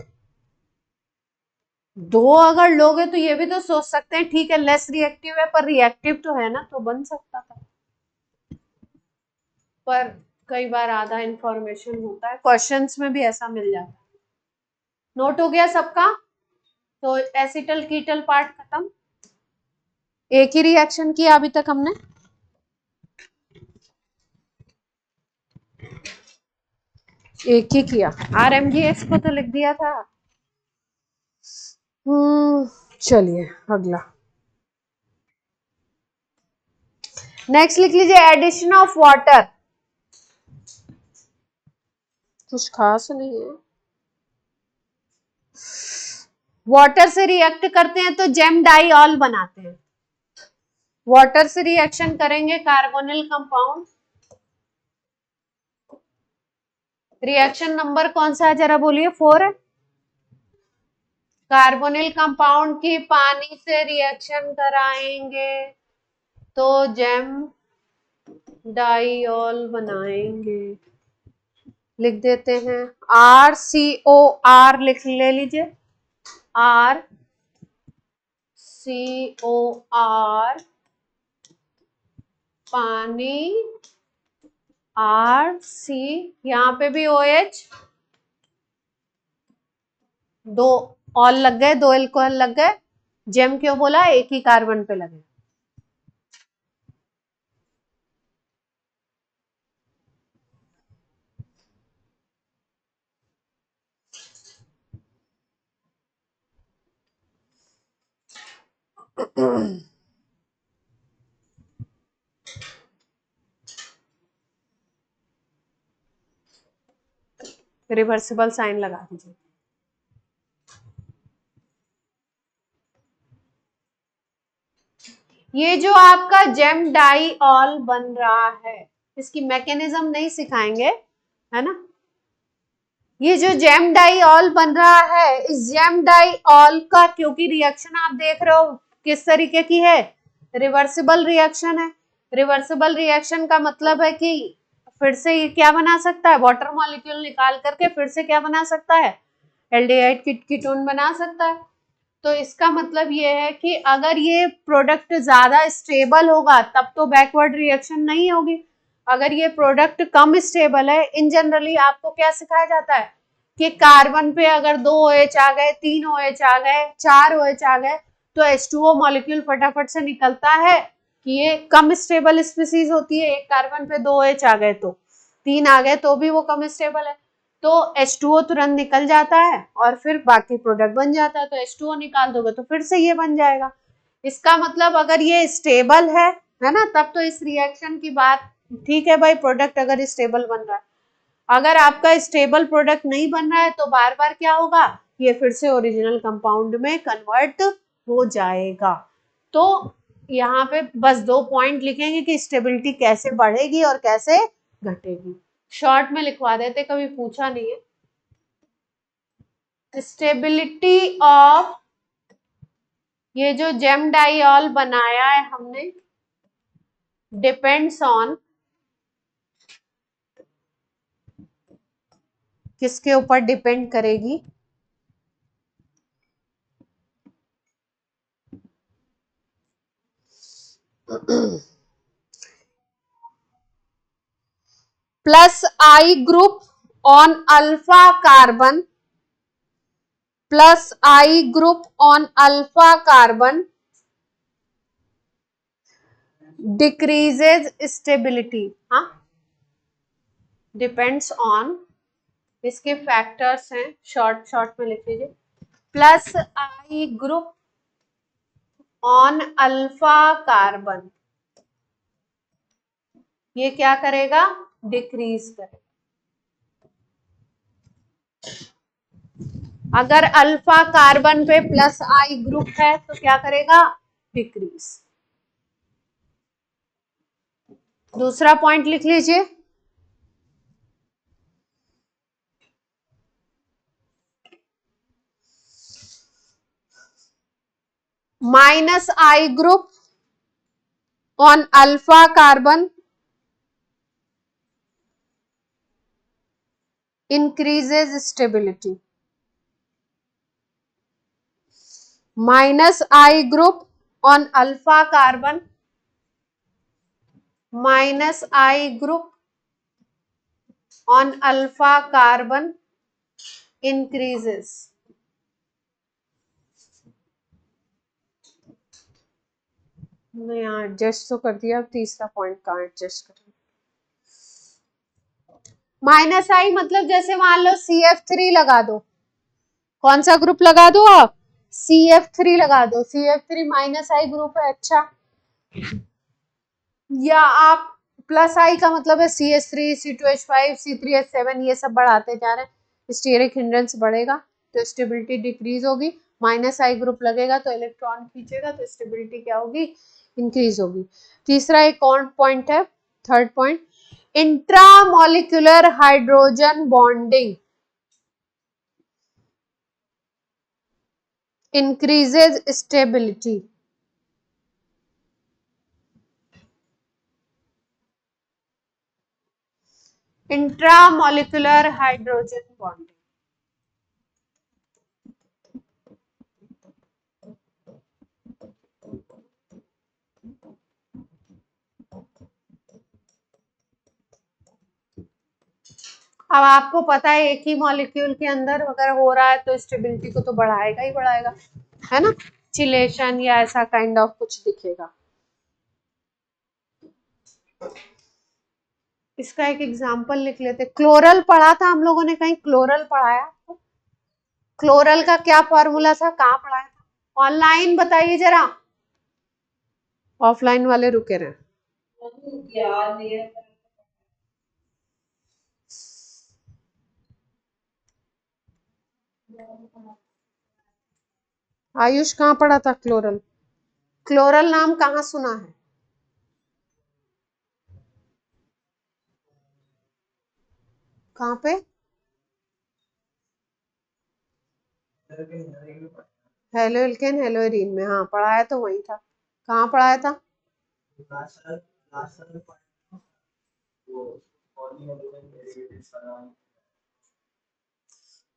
दो अगर लोगे तो ये भी तो सोच सकते हैं ठीक है लेस रिएक्टिव है पर रिएक्टिव तो है ना, तो बन सकता था, पर कई बार आधा इंफॉर्मेशन होता है, क्वेश्चंस में भी ऐसा मिल जाता है। नोट हो गया सबका, तो एसिटल कीटल पार्ट खत्म, एक ही रिएक्शन किया अभी तक हमने, एक ही किया, RMGX को तो लिख दिया था। चलिए अगला, नेक्स्ट लिख लीजिए एडिशन ऑफ वाटर, कुछ खास नहीं है, वाटर से रिएक्ट करते हैं तो जेम डाइऑल बनाते हैं, वाटर से रिएक्शन करेंगे कार्बोनिल कंपाउंड, रिएक्शन नंबर कौन सा है जरा बोलिए, 4 है, कार्बोनिल कंपाउंड की पानी से रिएक्शन कराएंगे तो जेम डाइऑल बनाएंगे, लिख देते हैं RCOR, लिख ले लीजिए RCOR, पानी RC, यहाँ पे भी OH, दो ऑल लग गए, दो एल्कोहल लग गए, जेम क्यों बोला, एक ही कार्बन पे लगे, रिवर्सिबल साइन लगा दीजिए। ये जो आपका जेम डाइऑल बन रहा है, इसकी मैकेनिज्म नहीं सिखाएंगे, है ना, ये जो जेम डाइऑल बन रहा है, इस जेम डाइऑल का क्योंकि रिएक्शन आप देख रहे हो किस तरीके की है, रिवर्सिबल रिएक्शन है, रिवर्सिबल रिएक्शन का मतलब है कि फिर से ये क्या बना सकता है, वाटर मॉलिक्यूल निकाल करके फिर से क्या बना सकता है, एल्डिहाइड कीटोन बना सकता है, तो इसका मतलब ये है कि अगर ये प्रोडक्ट ज्यादा स्टेबल होगा तब तो बैकवर्ड रिएक्शन नहीं होगी, अगर ये प्रोडक्ट कम स्टेबल है, इन जनरली आपको क्या सिखाया जाता है कि कार्बन पे अगर 2 OH आ गए, 3 OH आ गए, 4 OH आ गए, तो H2O मॉलिक्यूल फटाफट से निकलता है कि ये कम स्टेबल स्पीसीज होती है, एक कार्बन पे 2 OH आ गए तो 3 आ गए तो भी वो कम स्टेबल है, तो H2O तुरंत निकल जाता है और फिर बाकी प्रोडक्ट बन जाता है, तो H2O निकाल दोगे तो फिर से ये बन जाएगा, इसका मतलब अगर ये स्टेबल है ना, तब तो इस रिएक्शन की बात ठीक है भाई, प्रोडक्ट अगर स्टेबल बन रहा है, अगर आपका स्टेबल प्रोडक्ट नहीं बन रहा है तो बार बार क्या होगा, ये फिर से ओरिजिनल कंपाउंड में कन्वर्ट हो जाएगा, तो यहाँ पे बस 2 पॉइंट लिखेंगे कि स्टेबिलिटी कैसे बढ़ेगी और कैसे घटेगी, शॉर्ट में लिखवा देते, कभी पूछा नहीं है, स्टेबिलिटी ऑफ ये जो जेम डाइऑल बनाया है हमने डिपेंड्स ऑन, किसके ऊपर डिपेंड करेगी, plus I group on alpha carbon plus I group on alpha carbon decreases stability. हाँ, डिपेंड्स ऑन, इसके फैक्टर्स हैं, शॉर्ट शॉर्ट में लिख लीजिए, plus I group on alpha carbon, ये क्या करेगा, डिक्रीज करेगा। अगर अल्फा कार्बन पे प्लस आई ग्रुप है तो क्या करेगा, डिक्रीज। दूसरा पॉइंट लिख लीजिए, minus I group on alpha carbon increases stability. Minus I group on alpha carbon, minus I group on alpha carbon increases. मैं यहाँ एडजस्ट तो कर दिया, अब तीसरा पॉइंट कहाँ एडजस्ट करें। माइनस आई मतलब जैसे मान लो CF3 लगा दो, कौन सा ग्रुप लगा दो आप, CF3 लगा दो, CF3 माइनस आई ग्रुप है, अच्छा, या आप प्लस आई का मतलब है CH3, C2H5, C3H7, ये सब बढ़ाते जा रहे हैं, स्टीयरिक हिंड्रेंस बढ़ेगा तो स्टेबिलिटी डिक्रीज होगी, माइनस आई ग्रुप लगेगा तो इलेक्ट्रॉन खींचेगा तो स्टेबिलिटी क्या होगी, इंक्रीज होगी। तीसरा एक और पॉइंट है, third point, intramolecular hydrogen bonding increases stability. Intramolecular hydrogen bonding, अब आपको पता है एक ही मॉलिक्यूल के अंदर अगर हो रहा है तो स्टेबिलिटी को तो बढ़ाएगा ही बढ़ाएगा, है ना, चिलेशन या ऐसा काइंड ऑफ कुछ दिखेगा। इसका एक एग्जांपल लिख लेते, क्लोरल पढ़ा था हम लोगों ने, कहीं क्लोरल पढ़ाया, क्लोरल का क्या फॉर्मूला था, कहाँ पढ़ाया था, ऑनलाइन बताइए जरा, ऑफलाइन वाले रुके रहे। आयुष कहाँ पढ़ा था क्लोरल, क्लोरल नाम कहाँ सुना है, कहाँ पे, हेलो एल्केन हेलोइरीन में, हाँ पढ़ाया तो वही था, कहाँ पढ़ाया था,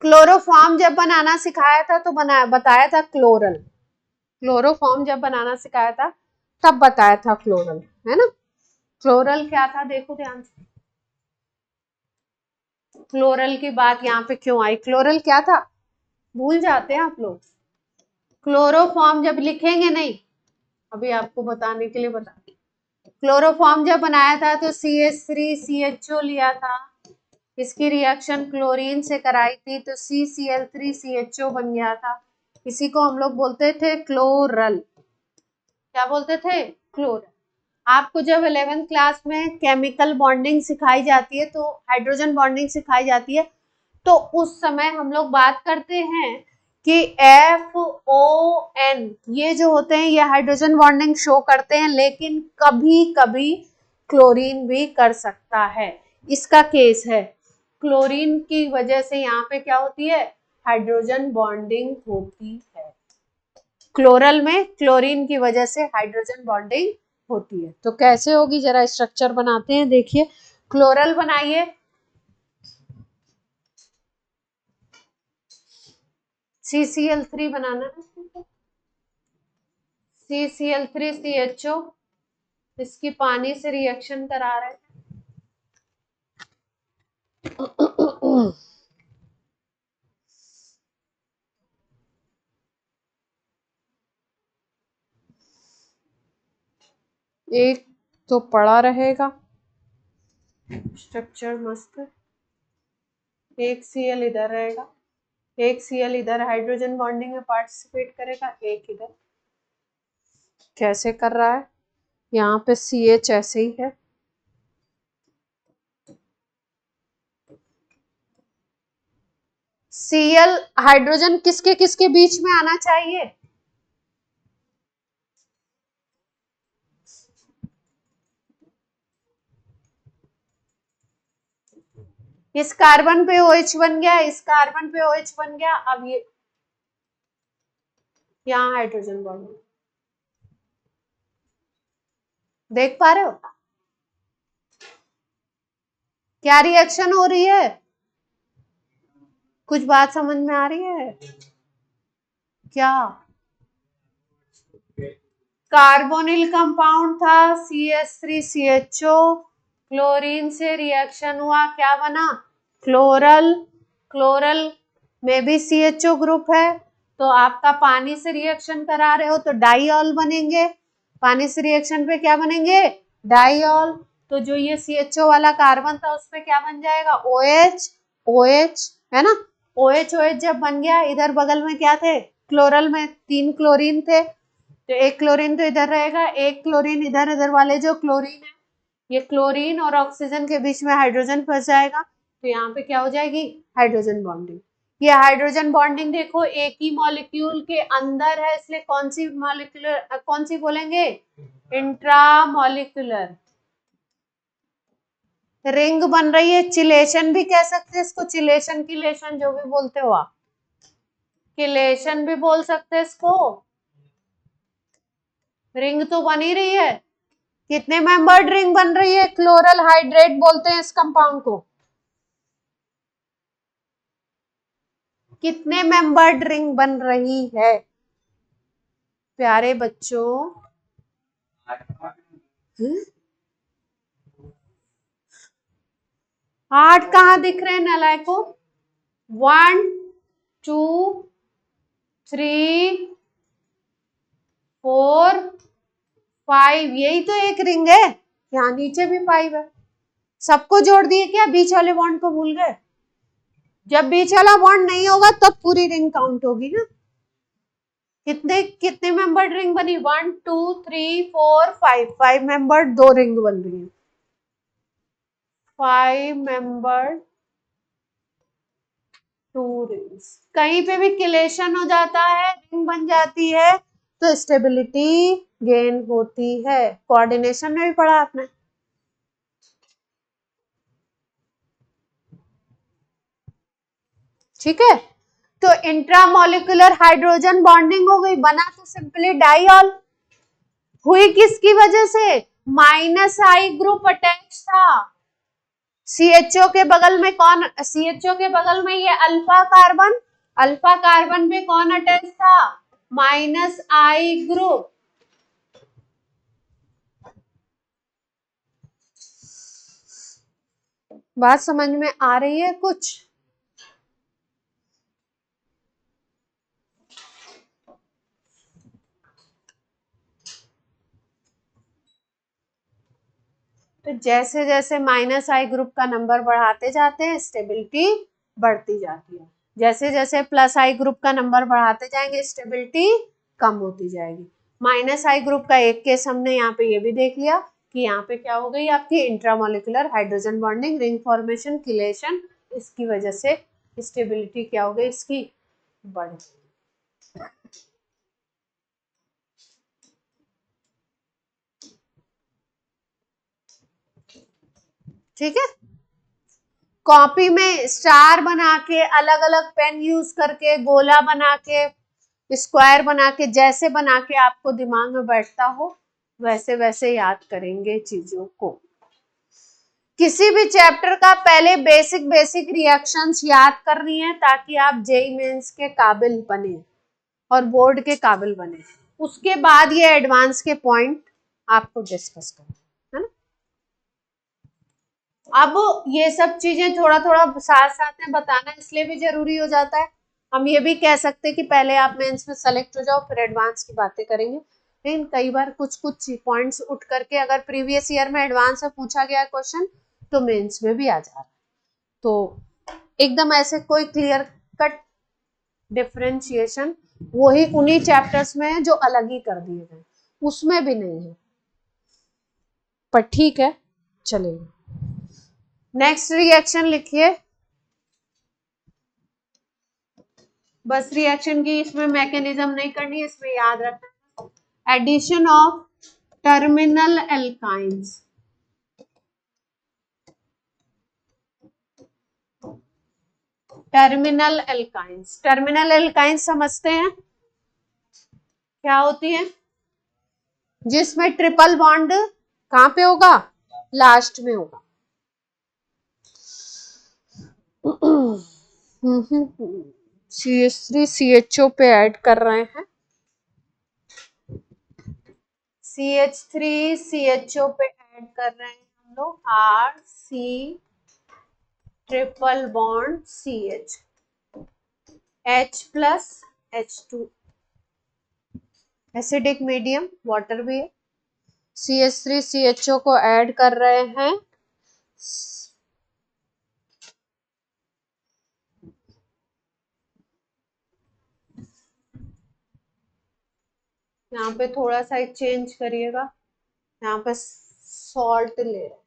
क्लोरोफॉर्म जब बनाना सिखाया था तो बताया था क्लोरल, क्लोरोफॉर्म जब बनाना सिखाया था तब बताया था क्लोरल, है ना। क्लोरल क्या था देखो ध्यान से, क्लोरल की बात यहाँ पे क्यों आई, क्लोरल क्या था, भूल जाते हैं आप लोग, क्लोरोफॉर्म जब लिखेंगे नहीं, अभी आपको बताने के लिए बता, क्लोरोफॉर्म जब बनाया था तो CH3CHO लिया था, इसकी रिएक्शन क्लोरीन से कराई थी तो CCl3CHO बन गया था, इसी को हम लोग बोलते थे क्लोरल, क्या बोलते थे, क्लोरल। आपको जब 11th क्लास में केमिकल बॉन्डिंग सिखाई जाती है तो हाइड्रोजन बॉन्डिंग सिखाई जाती है तो उस समय हम लोग बात करते हैं कि FON ये जो होते हैं ये हाइड्रोजन बॉन्डिंग शो करते हैं, लेकिन कभी कभी क्लोरीन भी कर सकता है, इसका केस है, क्लोरीन की वजह से यहाँ पे क्या होती है, हाइड्रोजन बॉन्डिंग होती है, क्लोरल में क्लोरीन की वजह से हाइड्रोजन बॉन्डिंग होती है। तो कैसे होगी जरा स्ट्रक्चर बनाते हैं, देखिए क्लोरल बनाइए, CCl3 बनाना है, CCl3CHO, इसकी पानी से रिएक्शन करा रहे हैं, एक तो पड़ा रहेगा, स्ट्रक्चर मस्त है। एक Cl इधर रहेगा, एक Cl इधर हाइड्रोजन बॉन्डिंग में पार्टिसिपेट करेगा, एक इधर। कैसे कर रहा है? यहाँ पे CH ऐसे ही है, Cl हाइड्रोजन किसके किसके बीच में आना चाहिए? इस कार्बन पे OH बन गया, इस कार्बन पे OH बन गया, अब ये यहाँ हाइड्रोजन बॉन्ड, देख पा रहे हो क्या रिएक्शन हो रही है? कुछ बात समझ में आ रही है क्या? कार्बोनिल कंपाउंड था CH3CHO, क्लोरीन से रिएक्शन हुआ, क्या बना? क्लोरल। क्लोरल में भी CHO ग्रुप है, तो आपका पानी से रिएक्शन करा रहे हो तो डाइऑल बनेंगे। पानी से रिएक्शन पे क्या बनेंगे? डाइऑल। तो जो ये CHO वाला कार्बन था उस पे क्या बन जाएगा? OH। OH है ना, OH OH जब बन गया, इधर बगल में क्या थे? क्लोरल में 3 क्लोरीन थे, तो एक क्लोरीन तो इधर रहेगा, एक क्लोरीन इधर, इधर वाले जो क्लोरीन है, ये क्लोरीन और ऑक्सीजन के बीच में हाइड्रोजन फंस जाएगा, तो यहाँ पे क्या हो जाएगी? Hydrogen bonding. ये हाइड्रोजन बॉन्डिंग देखो एक ही मॉलिक्यूल के अंदर है, इसलिए कौन सी मॉलिक्यूलर, कौन सी बोलेंगे? इंट्रामॉलिक्यूलर। रिंग बन रही है, चिलेशन भी कह सकते हैं इसको, चिलेशन किलेशन जो भी बोलते हो आप, किलेशन भी बोल सकते हैं इसको। रिंग तो बन ही रही है। कितने मेंबर्ड रिंग बन रही है? क्लोरल हाइड्रेट बोलते हैं इस कंपाउंड को। कितने मेंबर्ड रिंग बन रही है प्यारे बच्चों? 8 कहाँ दिख रहे हैं नालायकों? 1 2 3 4 5, यही तो एक रिंग है। यहाँ नीचे भी 5 है। सबको जोड़ दिए क्या? बीच वाले बॉन्ड को भूल गए? जब बीच वाला बॉन्ड नहीं होगा तब पूरी रिंग काउंट होगी ना। कितने कितने मेंबर्ड रिंग बनी? 1 2 3 4 5, 5 मेंबर्ड 2 रिंग बन रही है। 5 मेंबर्ड 2 रिंग्स। कहीं पे भी किलेशन हो जाता है, रिंग बन जाती है, तो स्टेबिलिटी गेन होती है। कोऑर्डिनेशन में भी पढ़ा आपने। ठीक है, तो इंट्रामोलिकुलर हाइड्रोजन बॉन्डिंग हो गई, बना तो सिंपली डाइऑल। हुई किसकी वजह से? -I ग्रुप अटैच था। CHO के बगल में कौन? CHO के बगल में ये अल्फा कार्बन, अल्फा कार्बन पे कौन अटैच था? -I group. बात समझ में आ रही है कुछ? तो जैसे जैसे -I ग्रुप का नंबर बढ़ाते जाते हैं, स्टेबिलिटी बढ़ती जाती है। जैसे जैसे +I ग्रुप का नंबर बढ़ाते जाएंगे, स्टेबिलिटी कम होती जाएगी। -I ग्रुप का एक केस हमने यहाँ पे ये भी देख लिया कि यहाँ पे क्या हो गई आपकी? Intramolecular hydrogen bonding, ring formation, chelation, इसकी वजह से स्टेबिलिटी क्या हो गई इसकी? बढ़ गई। ठीक है, कॉपी में स्टार बना के, अलग अलग पेन यूज करके, गोला बना के, स्क्वायर बना के, जैसे बना के आपको दिमाग में बैठता हो वैसे वैसे याद करेंगे चीजों को। किसी भी चैप्टर का पहले बेसिक बेसिक रिएक्शंस याद करनी है ताकि आप जेईई मेंस के काबिल बने और बोर्ड के काबिल बने। उसके बाद ये एडवांस के पॉइंट आपको डिस्कस करना है ना। अब ये सब चीजें थोड़ा थोड़ा साथ साथ में बताना इसलिए भी जरूरी हो जाता है। हम ये भी कह सकते हैं कि पहले आप मेंस में सेलेक्ट हो जाओ, फिर एडवांस की बातें करेंगे। लेकिन कई बार कुछ कुछ पॉइंट्स उठ करके अगर प्रीवियस ईयर में एडवांस में पूछा गया क्वेश्चन तो मेंस में भी आ जा रहा है। तो एकदम ऐसे कोई क्लियर कट डिफरेंशिएशन वही उन्हीं चैप्टर्स में है जो अलग ही कर दिए गए, उसमें भी नहीं है, पर ठीक है चलेगा। नेक्स्ट रिएक्शन लिखिए, बस रिएक्शन की इसमें मैकेनिज्म नहीं करनी है, इसमें याद रखना, addition of terminal alkynes, terminal alkynes, terminal alkynes समझते हैं क्या होती है, जिसमें ट्रिपल बॉन्ड कहां पे होगा, लास्ट में होगा। CH3 CHO पे ऐड कर रहे हैं, CH3 CHO पे ऐड कर रहे हैं हम लोग, RC triple bond CH, H plus H2, acidic medium water भी है, CH3 CHO को ऐड कर रहे हैं, यहाँ पे थोड़ा सा चेंज करिएगा, यहाँ पे सॉल्ट ले रहे हैं,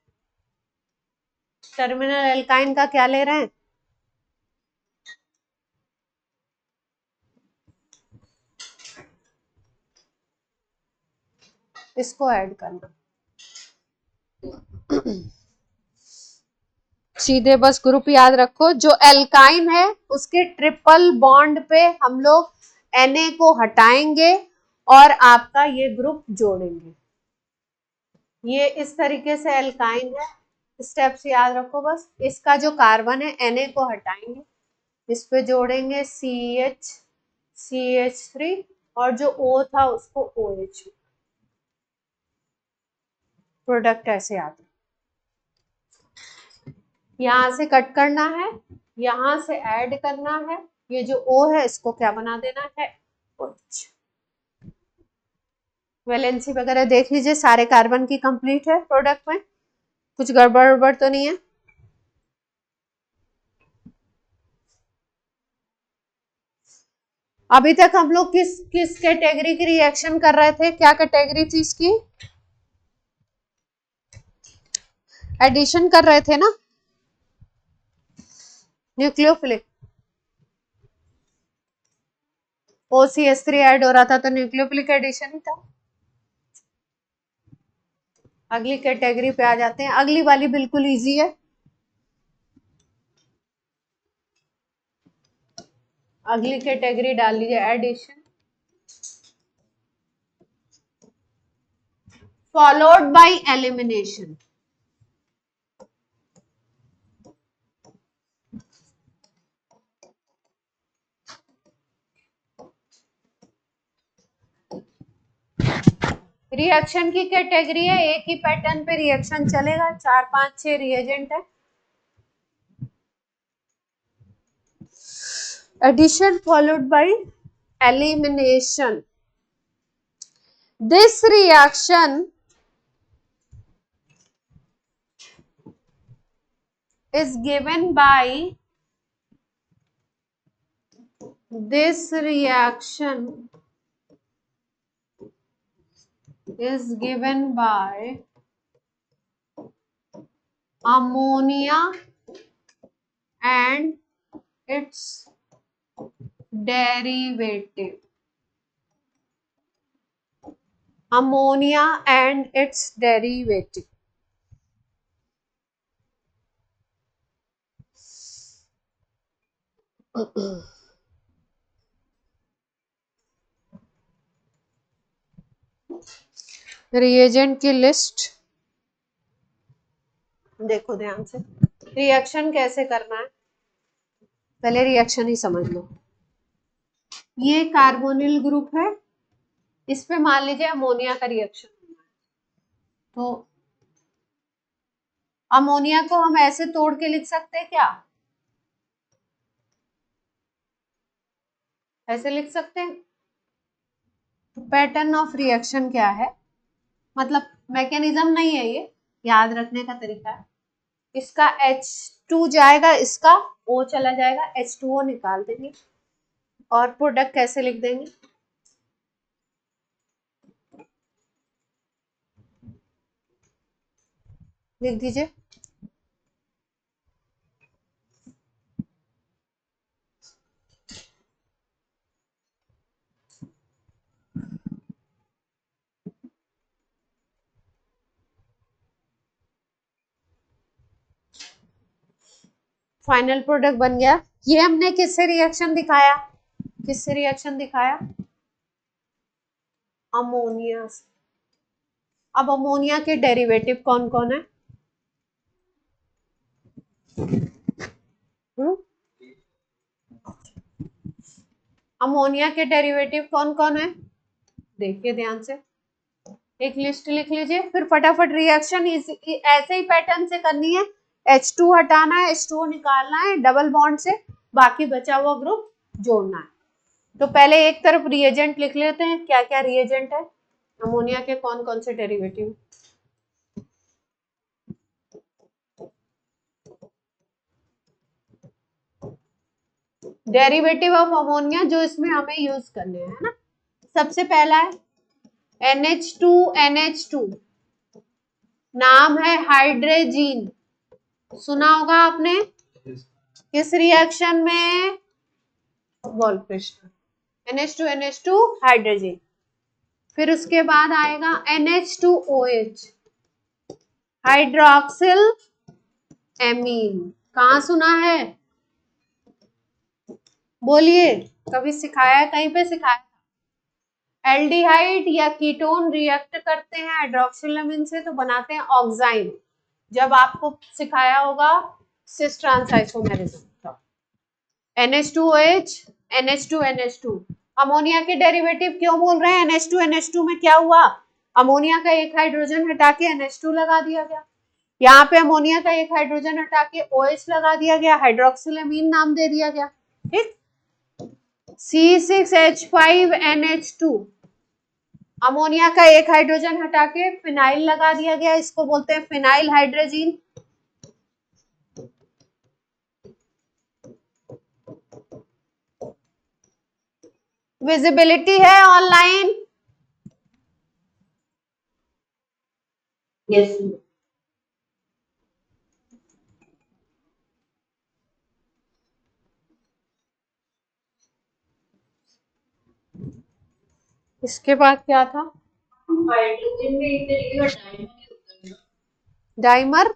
टर्मिनल एल्काइन का क्या ले रहे हैं, इसको ऐड करना, सीधे बस ग्रुप याद रखो, जो एल्काइन है उसके ट्रिपल बॉन्ड पे हम लोग Na को हटाएंगे और आपका ये ग्रुप जोड़ेंगे, ये इस तरीके से एल्काइन है, स्टेप्स याद रखो बस, इसका जो कार्बन है Na को हटाएंगे, इस पे जोड़ेंगे CH CH3 और जो O था उसको OH, प्रोडक्ट ऐसे आता है, यहां से कट करना है, यहां से ऐड करना है, ये जो O है इसको क्या बना देना है OH। वैलेंसी वगैरह देख लीजिए, सारे कार्बन की कंप्लीट है प्रोडक्ट में, कुछ गड़बड़ तो नहीं है। अभी तक हम लोग किस किस कैटेगरी की रिएक्शन कर रहे थे, क्या कैटेगरी थी इसकी, एडिशन कर रहे थे ना, न्यूक्लियोफिलिक, OCH3 ऐड हो रहा था तो न्यूक्लियोफिलिक एडिशन ही था। अगली कैटेगरी पे आ जाते हैं, अगली वाली बिल्कुल इजी है, अगली कैटेगरी डाल लीजिए, addition followed by elimination, reaction की कैटेगरी है, एक ही पैटर्न पे रिएक्शन चलेगा, 4 5 6 रिएजेंट है, addition followed by elimination, this reaction is given by, this reaction is given by ammonia and its derivative, ammonia and its derivative, reagent की list देखो ध्यान से, रिएक्शन कैसे करना है पहले रिएक्शन ही समझ लो, ये कार्बोनिल ग्रुप है, इस पे मान लीजिए अमोनिया का रिएक्शन होना है, तो अमोनिया को हम ऐसे तोड़ के लिख सकते हैं क्या, ऐसे लिख सकते हैं, तो पैटर्न ऑफ रिएक्शन क्या है, मतलब मैकेनिज्म नहीं है, ये याद रखने का तरीका है। इसका H2 जाएगा, इसका O चला जाएगा, H2O निकाल देंगे और प्रोडक्ट कैसे लिख देंगे, लिख दीजिए। फाइनल प्रोडक्ट बन गया। ये हमने किससे रिएक्शन दिखाया, किससे रिएक्शन दिखाया, अमोनिया से। अब अमोनिया के डेरिवेटिव कौन कौन है, अमोनिया के डेरिवेटिव कौन कौन है, देखिए ध्यान से, एक लिस्ट लिख लीजिए, फिर फटाफट रिएक्शन ऐसे ही पैटर्न से करनी है। H2 हटाना है, H2O निकालना है, डबल बॉन्ड से बाकी बचा हुआ ग्रुप जोड़ना है। तो पहले एक तरफ रिएजेंट लिख लेते हैं, क्या क्या रिएजेंट है, अमोनिया के कौन कौन से डेरिवेटिव। डेरिवेटिव ऑफ अमोनिया जो इसमें हमें यूज करने हैं, है ना। सबसे पहला है NH2NH2, नाम है हाइड्रोजीन, सुना होगा आपने, किस रिएक्शन में, वॉल्फ्राम, NH2NH2 हाइड्रोजीन। फिर उसके बाद आएगा NH2OH, हाइड्रोक्सिल एमीन, कहाँ सुना है, बोलिए, कभी सिखाया है, कहीं पे सिखाया। एल्डिहाइड या कीटोन रिएक्ट करते हैं हाइड्रोक्सिल से तो बनाते हैं ऑक्साइन, जब आपको सिखाया होगा cis trans isomerism. NH2OH, NH2NH2, ammonia के डेरिवेटिव क्यों बोल रहे हैं, NH2NH2 में क्या हुआ, अमोनिया का एक हाइड्रोजन हटा के NH2 लगा दिया गया, यहाँ पे अमोनिया का एक हाइड्रोजन हटा के OH लगा दिया गया, हाइड्रोक्सिल एमीन नाम दे दिया गया, ठीक। C6H5NH2, अमोनिया का एक हाइड्रोजन हटा के फिनाइल लगा दिया गया, इसको बोलते हैं फिनाइल हाइड्रोजीन। विजिबिलिटी है ऑनलाइन, यस। इसके बाद क्या था, हाइड्रोजन में एक तरीके का डाइमर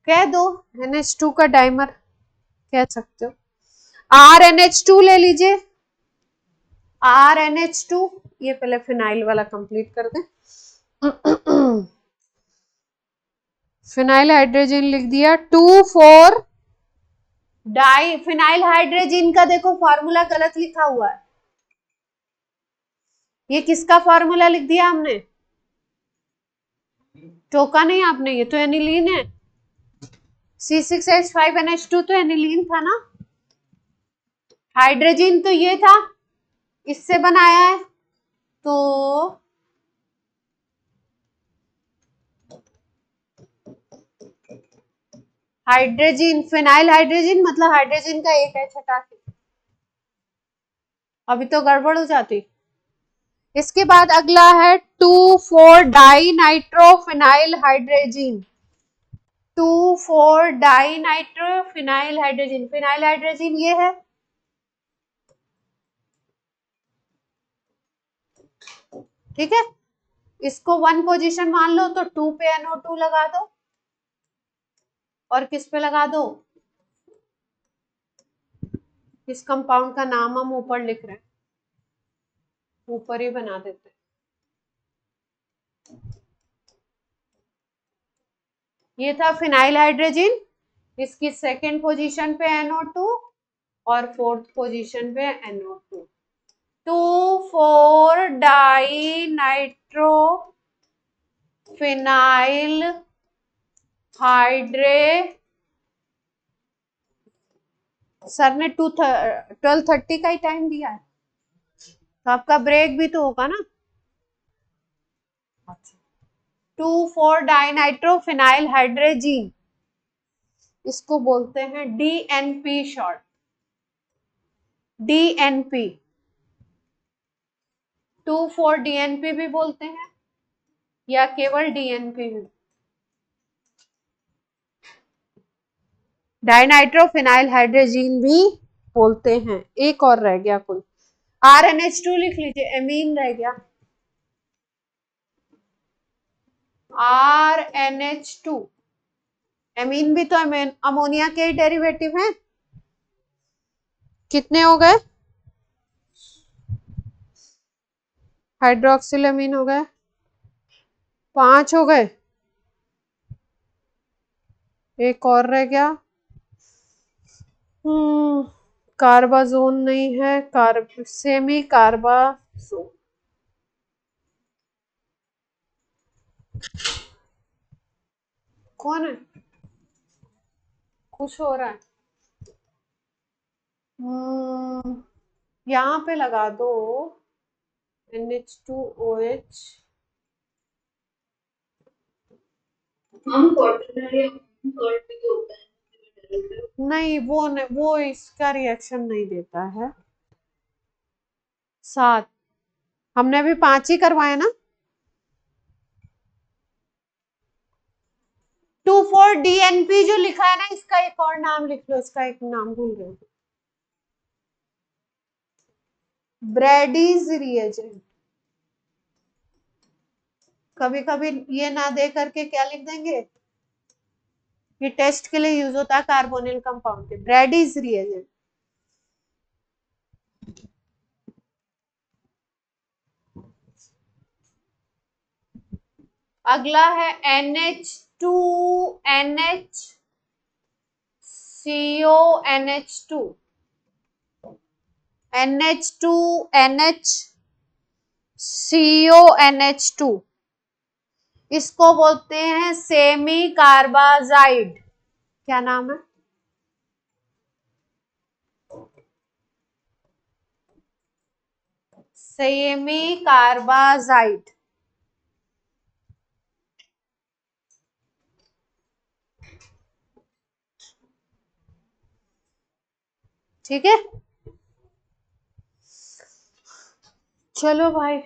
कह दो, NH2 का डाइमर कह सकते हो। RNH2 ले लीजिए, RNH2, ये पहले फिनाइल वाला कंप्लीट कर दें। फिनाइल हाइड्रोजन लिख दिया, 2,4 डाई फिनाइल हाइड्रोजन का देखो फॉर्मूला गलत लिखा हुआ है, ये किसका फॉर्मूला लिख दिया हमने, टोका नहीं आपने, ये तो एनिलीन है, C6H5NH2 तो एनिलीन था ना, हाइड्रोजन तो ये था, इससे बनाया है, तो हाइड्रोजन, फिनाइल हाइड्रोजन मतलब हाइड्रोजन का एक H हटा के, अभी तो गड़बड़ हो जाती। इसके बाद अगला है 2,4 di nitro phenyl hydrogen, 2,4 di nitro phenyl hydrogen, phenyl hydrogen ये है, ठीक है। इसको 1 पोजीशन मान लो तो 2 पे NO2 लगा दो, और किस पे लगा दो, इस कंपाउंड का नाम हम ऊपर लिख रहे हैं, ऊपर ही बना देते हैं, ये था फिनाइल हाइड्रोजन, इसकी सेकेंड पोजीशन पे NO2 और फोर्थ पोजीशन पे NO2, 2,4 डाई नाइट्रो फिनाइल हाइड्रे, सर ने 12:30 का ही टाइम दिया है, तो आपका ब्रेक भी तो होगा ना। 2,4 डाइनाइट्रोफिनाइल हाइड्रोजीन, इसको बोलते हैं डीएनपी शॉर्ट, डीएनपी। 2,4 डीएनपी भी बोलते हैं या केवल डीएनपी भी? डाइनाइट्रोफिनाइल हाइड्रोजीन भी बोलते हैं। एक और रह गया कुल, RNH2 लिख लीजिए, एमीन रह गया, RNH2। एमीन भी तो अमोनिया के ही डेरिवेटिव हैं। कितने हो गए? हाइड्रोक्सिल अमीन हो गए, 5 हो गए, एक और रह गया। कार्बाजोन नहीं है, सेमी कार्बाजोन। कौन है? कुछ हो रहा है। यहाँ पे लगा दो NH2OH। नहीं, वो इसका रिएक्शन नहीं देता है। 7, हमने अभी 5 ही करवाए ना। 2,4 DNP जो लिखा है ना, इसका एक और नाम लिख लो, इसका एक नाम भूल गए, ब्रैडीज रिएजेंट। कभी कभी ये ना दे करके क्या लिख देंगे, ये टेस्ट के लिए यूज होता है कार्बोनिल कंपाउंड के, ब्रैडीज रिएजेंट। अगला है NH2NH CONH2, NH2NH CONH2, इसको बोलते हैं सेमी कार्बाजाइड। क्या नाम है? Semi carbazide. ठीक है, चलो भाई।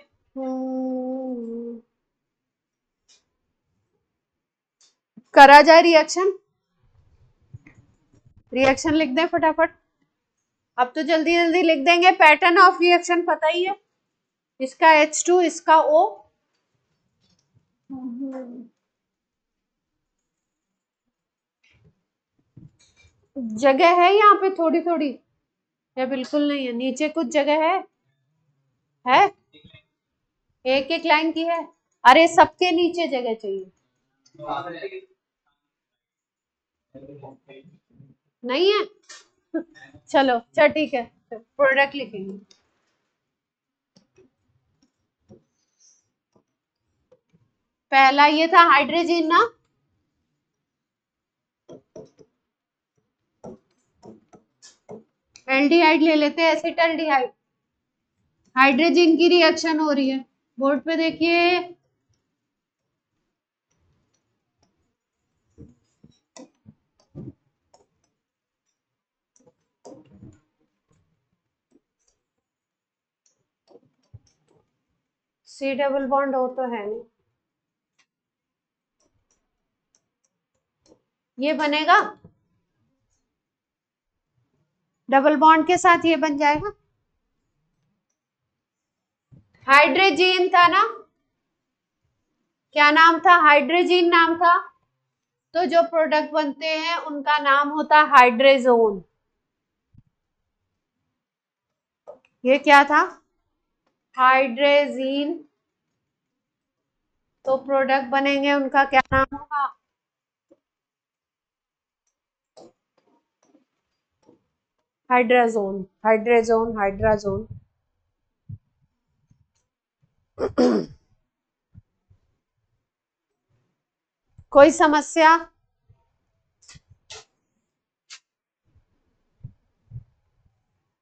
करा जाए रिएक्शन, रिएक्शन लिख दें फटाफट। अब तो जल्दी जल्दी लिख देंगे, पैटर्न ऑफ रिएक्शन पता ही है, इसका H2, इसका O। जगह है यहाँ पे थोड़ी थोड़ी या बिल्कुल नहीं है? नीचे कुछ जगह है? एक एक लाइन की है? अरे सबके नीचे जगह चाहिए। नहीं है? चलो अच्छा ठीक है, प्रोडक्ट लिखेंगे। पहला ये था हाइड्रोजन ना, एल्डिहाइड ले लेते हैं, एसिटल्डिहाइड। हाइड्रोजन की रिएक्शन हो रही है, बोर्ड पे देखिए। C डबल बॉन्ड हो तो है नहीं, ये बनेगा डबल बॉन्ड के साथ, ये बन जाएगा। हाइड्रोजन था ना, क्या नाम था? हाइड्रोजन नाम था। तो जो प्रोडक्ट बनते हैं उनका नाम होता है हाइड्रोजोन। ये क्या था? हाइड्रोजन। तो प्रोडक्ट बनेंगे उनका क्या नाम होगा? Hydrazone, hydrazone, hydrazone. कोई समस्या?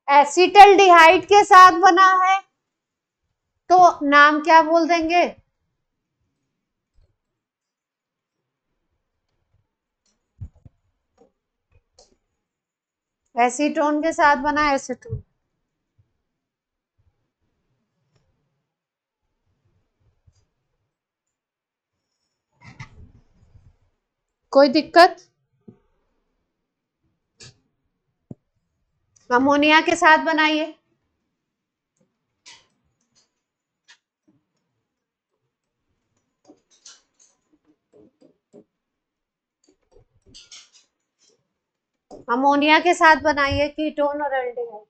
एसिटल्डिहाइड के साथ बना है तो नाम क्या बोल देंगे? एसीटोन के साथ बना एसीटोन। कोई दिक्कत? अमोनिया के साथ बनाइए। अमोनिया के साथ बनाइए कीटोन और एल्डिहाइड।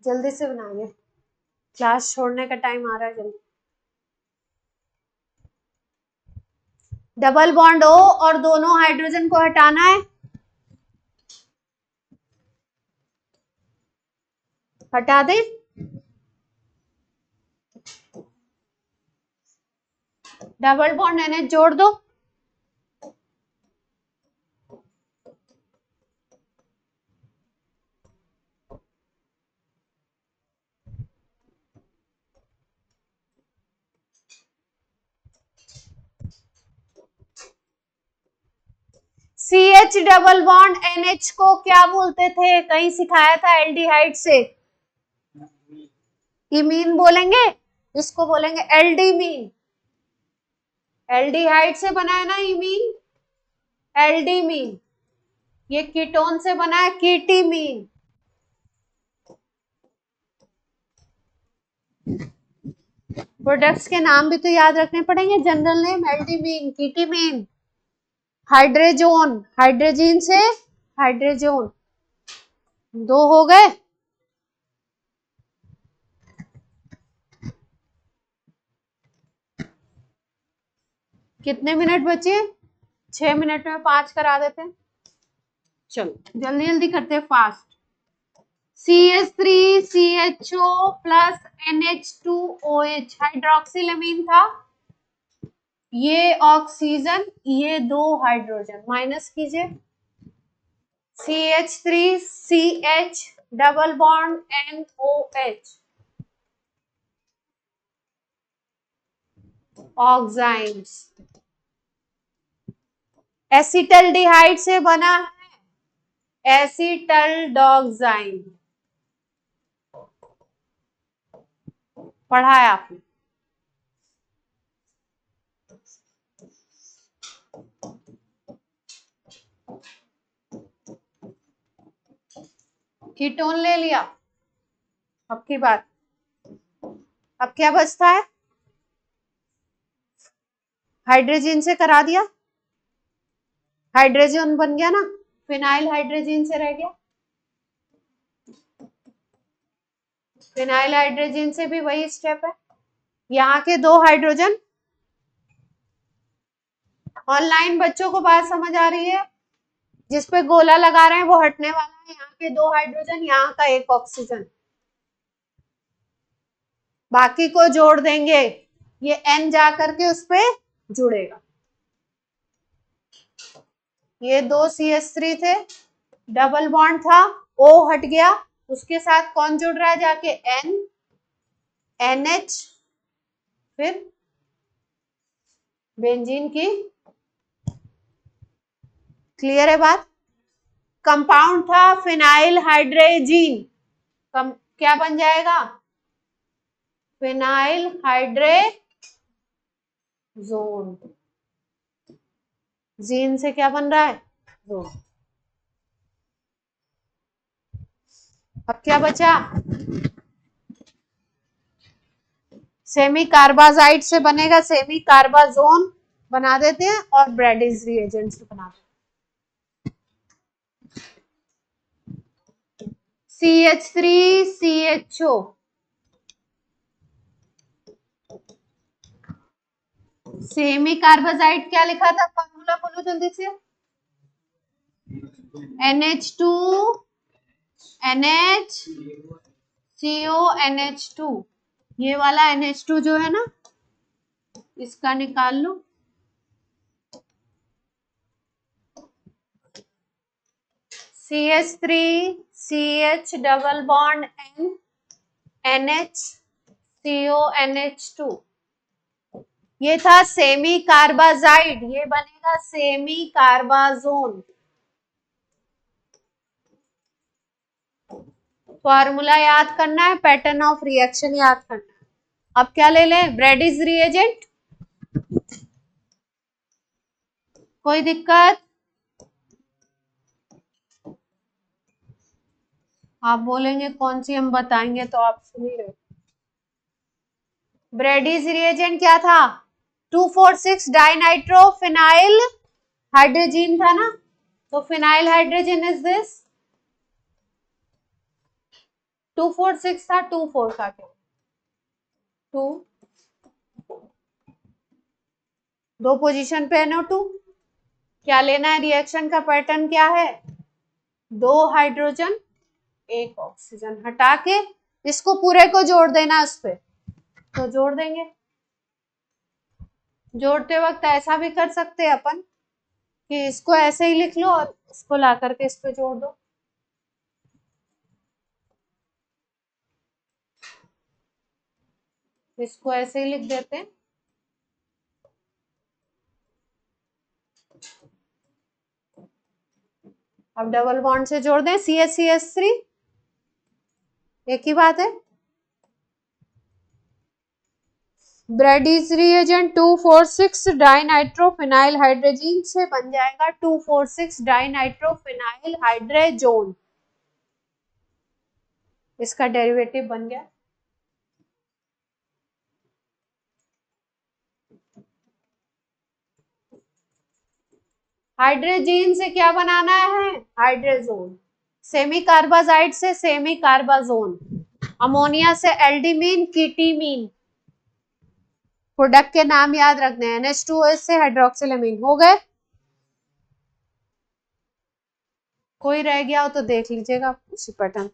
जल्दी से बनाइए, क्लास छोड़ने का टाइम आ रहा है, जल्दी। डबल बॉन्ड ओ और दोनों हाइड्रोजन को हटाना है। हटा दे। डबल बॉन्ड एनएच जोड़ दो। C H double bond NH को क्या बोलते थे? कहीं सिखाया था एल्डिहाइड से। इमीन बोलेंगे, इसको बोलेंगे एल्डीमीन। एल्डिहाइड से बना है ना इमीन, एल्डीमीन। ये कीटोन से बना है कीटीमीन। प्रोडक्ट्स के नाम भी तो याद रखने पड़ेंगे। जनरल नेम एल्डीमीन, कीटीमीन, हाइड्रेजोन, हाइड्रोजीन से हाइड्रेजोन। दो हो गए। कितने मिनट बचे? 6 मिनट में 5 करा देते हैं। चलो जल्दी जल्दी करते हैं, fast. CH3CHO plus NH2OH hydroxyl अमीन था। ये ऑक्सीजन, ये दो हाइड्रोजन, माइनस कीजिए। CH3CH double bond NOH oxides. Acetaldehyde से बना है एसिटल्डोक्साइन। पढ़ा है आपने। कीटोन ले लिया। अब की बात, अब क्या बचता है? हाइड्रोजन से करा दिया, हाइड्रोजन बन गया ना, फिनाइल हाइड्रोजन से रह गया। फिनाइल हाइड्रोजन से भी वही स्टेप है। यहाँ के दो हाइड्रोजन। ऑनलाइन बच्चों को बात समझ आ रही है? जिस पे गोला लगा रहे हैं वो हटने वाला है। यहाँ के दो हाइड्रोजन, यहाँ का एक ऑक्सीजन, बाकी को जोड़ देंगे। ये N जा करके उस पे जुड़ेगा। ये दो CH3 थे, डबल बॉन्ड था, O हट गया, उसके साथ कौन जुड़ रहा है जाके? N, NH, फिर बेंजीन की। क्लियर है बात? कंपाउंड था फिनाइल हाइड्रेजीन। क्या बन जाएगा? Phenyl hydrazone. जीन से क्या बन रहा है? जोन। अब क्या बचा? सेमी कार्बाजाइड से बनेगा सेमी कार्बाजोन, बना देते हैं, और ब्रैडिस रिएजेंट से बना देते हैं। CH3CHO, सेमी कार्बाजाइड क्या लिखा था? फॉर्मूला बोलो जल्दी से। NH2 NH CO NH2। ये वाला NH2 जो है ना, इसका निकाल लो। CH3 CH double bond N NH CO NH2, ये था सेमी कार्बाजाइड, ये बनेगा सेमी कार्बाजोन। फॉर्मूला याद करना है, पैटर्न ऑफ रिएक्शन याद करना है। अब क्या ले लें, ब्रैडीज रिएजेंट, कोई दिक्कत? आप बोलेंगे कौन सी हम बताएंगे, तो आप सुन ही रहे। ब्रैडीज रिएजेंट क्या था, 2,4,6 डाइनाइट्रोफिनाइल हाइड्रोजन था ना, तो फिनाइल हाइड्रोजन इज दिस 2,4,6 था, 2,4 था क्या, 2, दो पोजीशन पे NO2। क्या लेना है, रिएक्शन का पैटर्न क्या है, 2 हाइड्रोजन 1 ऑक्सीजन, हटा के इसको पूरे को जोड़ देना उस पे, तो जोड़ देंगे। जोड़ते वक्त ऐसा भी कर सकते हैं अपन कि इसको ऐसे ही लिख लो और इसको ला करके इस पे जोड़ दो। इसको ऐसे ही लिख देते हैं, अब डबल बॉन्ड से जोड़ दें, CH3, एक ही बात है। ब्रैडीज रिएजेंट 2,4,6 डाइनाइट्रोफिनाइल हाइड्रोजन से बन जाएगा 2,4,6 डाइनाइट्रोफिनाइल हाइड्रोजोन, इसका डेरिवेटिव बन गया। हाइड्रोजन से क्या बनाना है, हाइड्रोजोन, सेमी कार्बाजाइड से सेमी कार्बाजोन, अमोनिया से एल्डिमीन कीटीमीन, प्रोडक्ट के नाम याद रखने हैं, NH2OH से हाइड्रोक्सिलामीन। हो गए, कोई रह गया हो तो देख लीजिएगा उसी पैटर्न।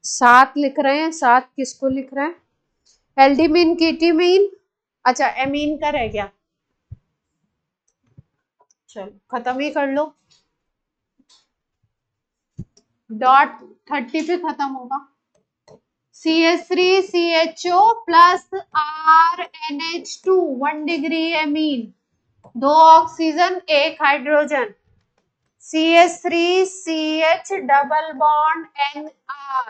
7 लिख रहे हैं, 7 किसको लिख रहे हैं, एल्डिमीन कीटीमीन, अच्छा एमीन का रह गया, चलो खत्म ही कर लो, डॉट 30 पे खत्म होगा। CH3CHO plus RNH2 1 degree amine, 2 oxygen 1 hydrogen, CH3CH double bond NR,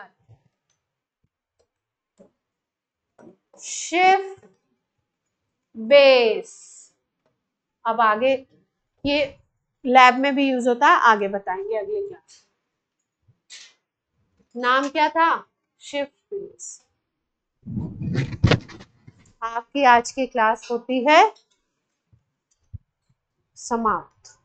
shift base. अब आगे ये लैब में भी यूज होता है, आगे बताएंगे अगले क्लास। नाम क्या था, शिफ्ट बेस। आपकी आज की क्लास होती है समाप्त।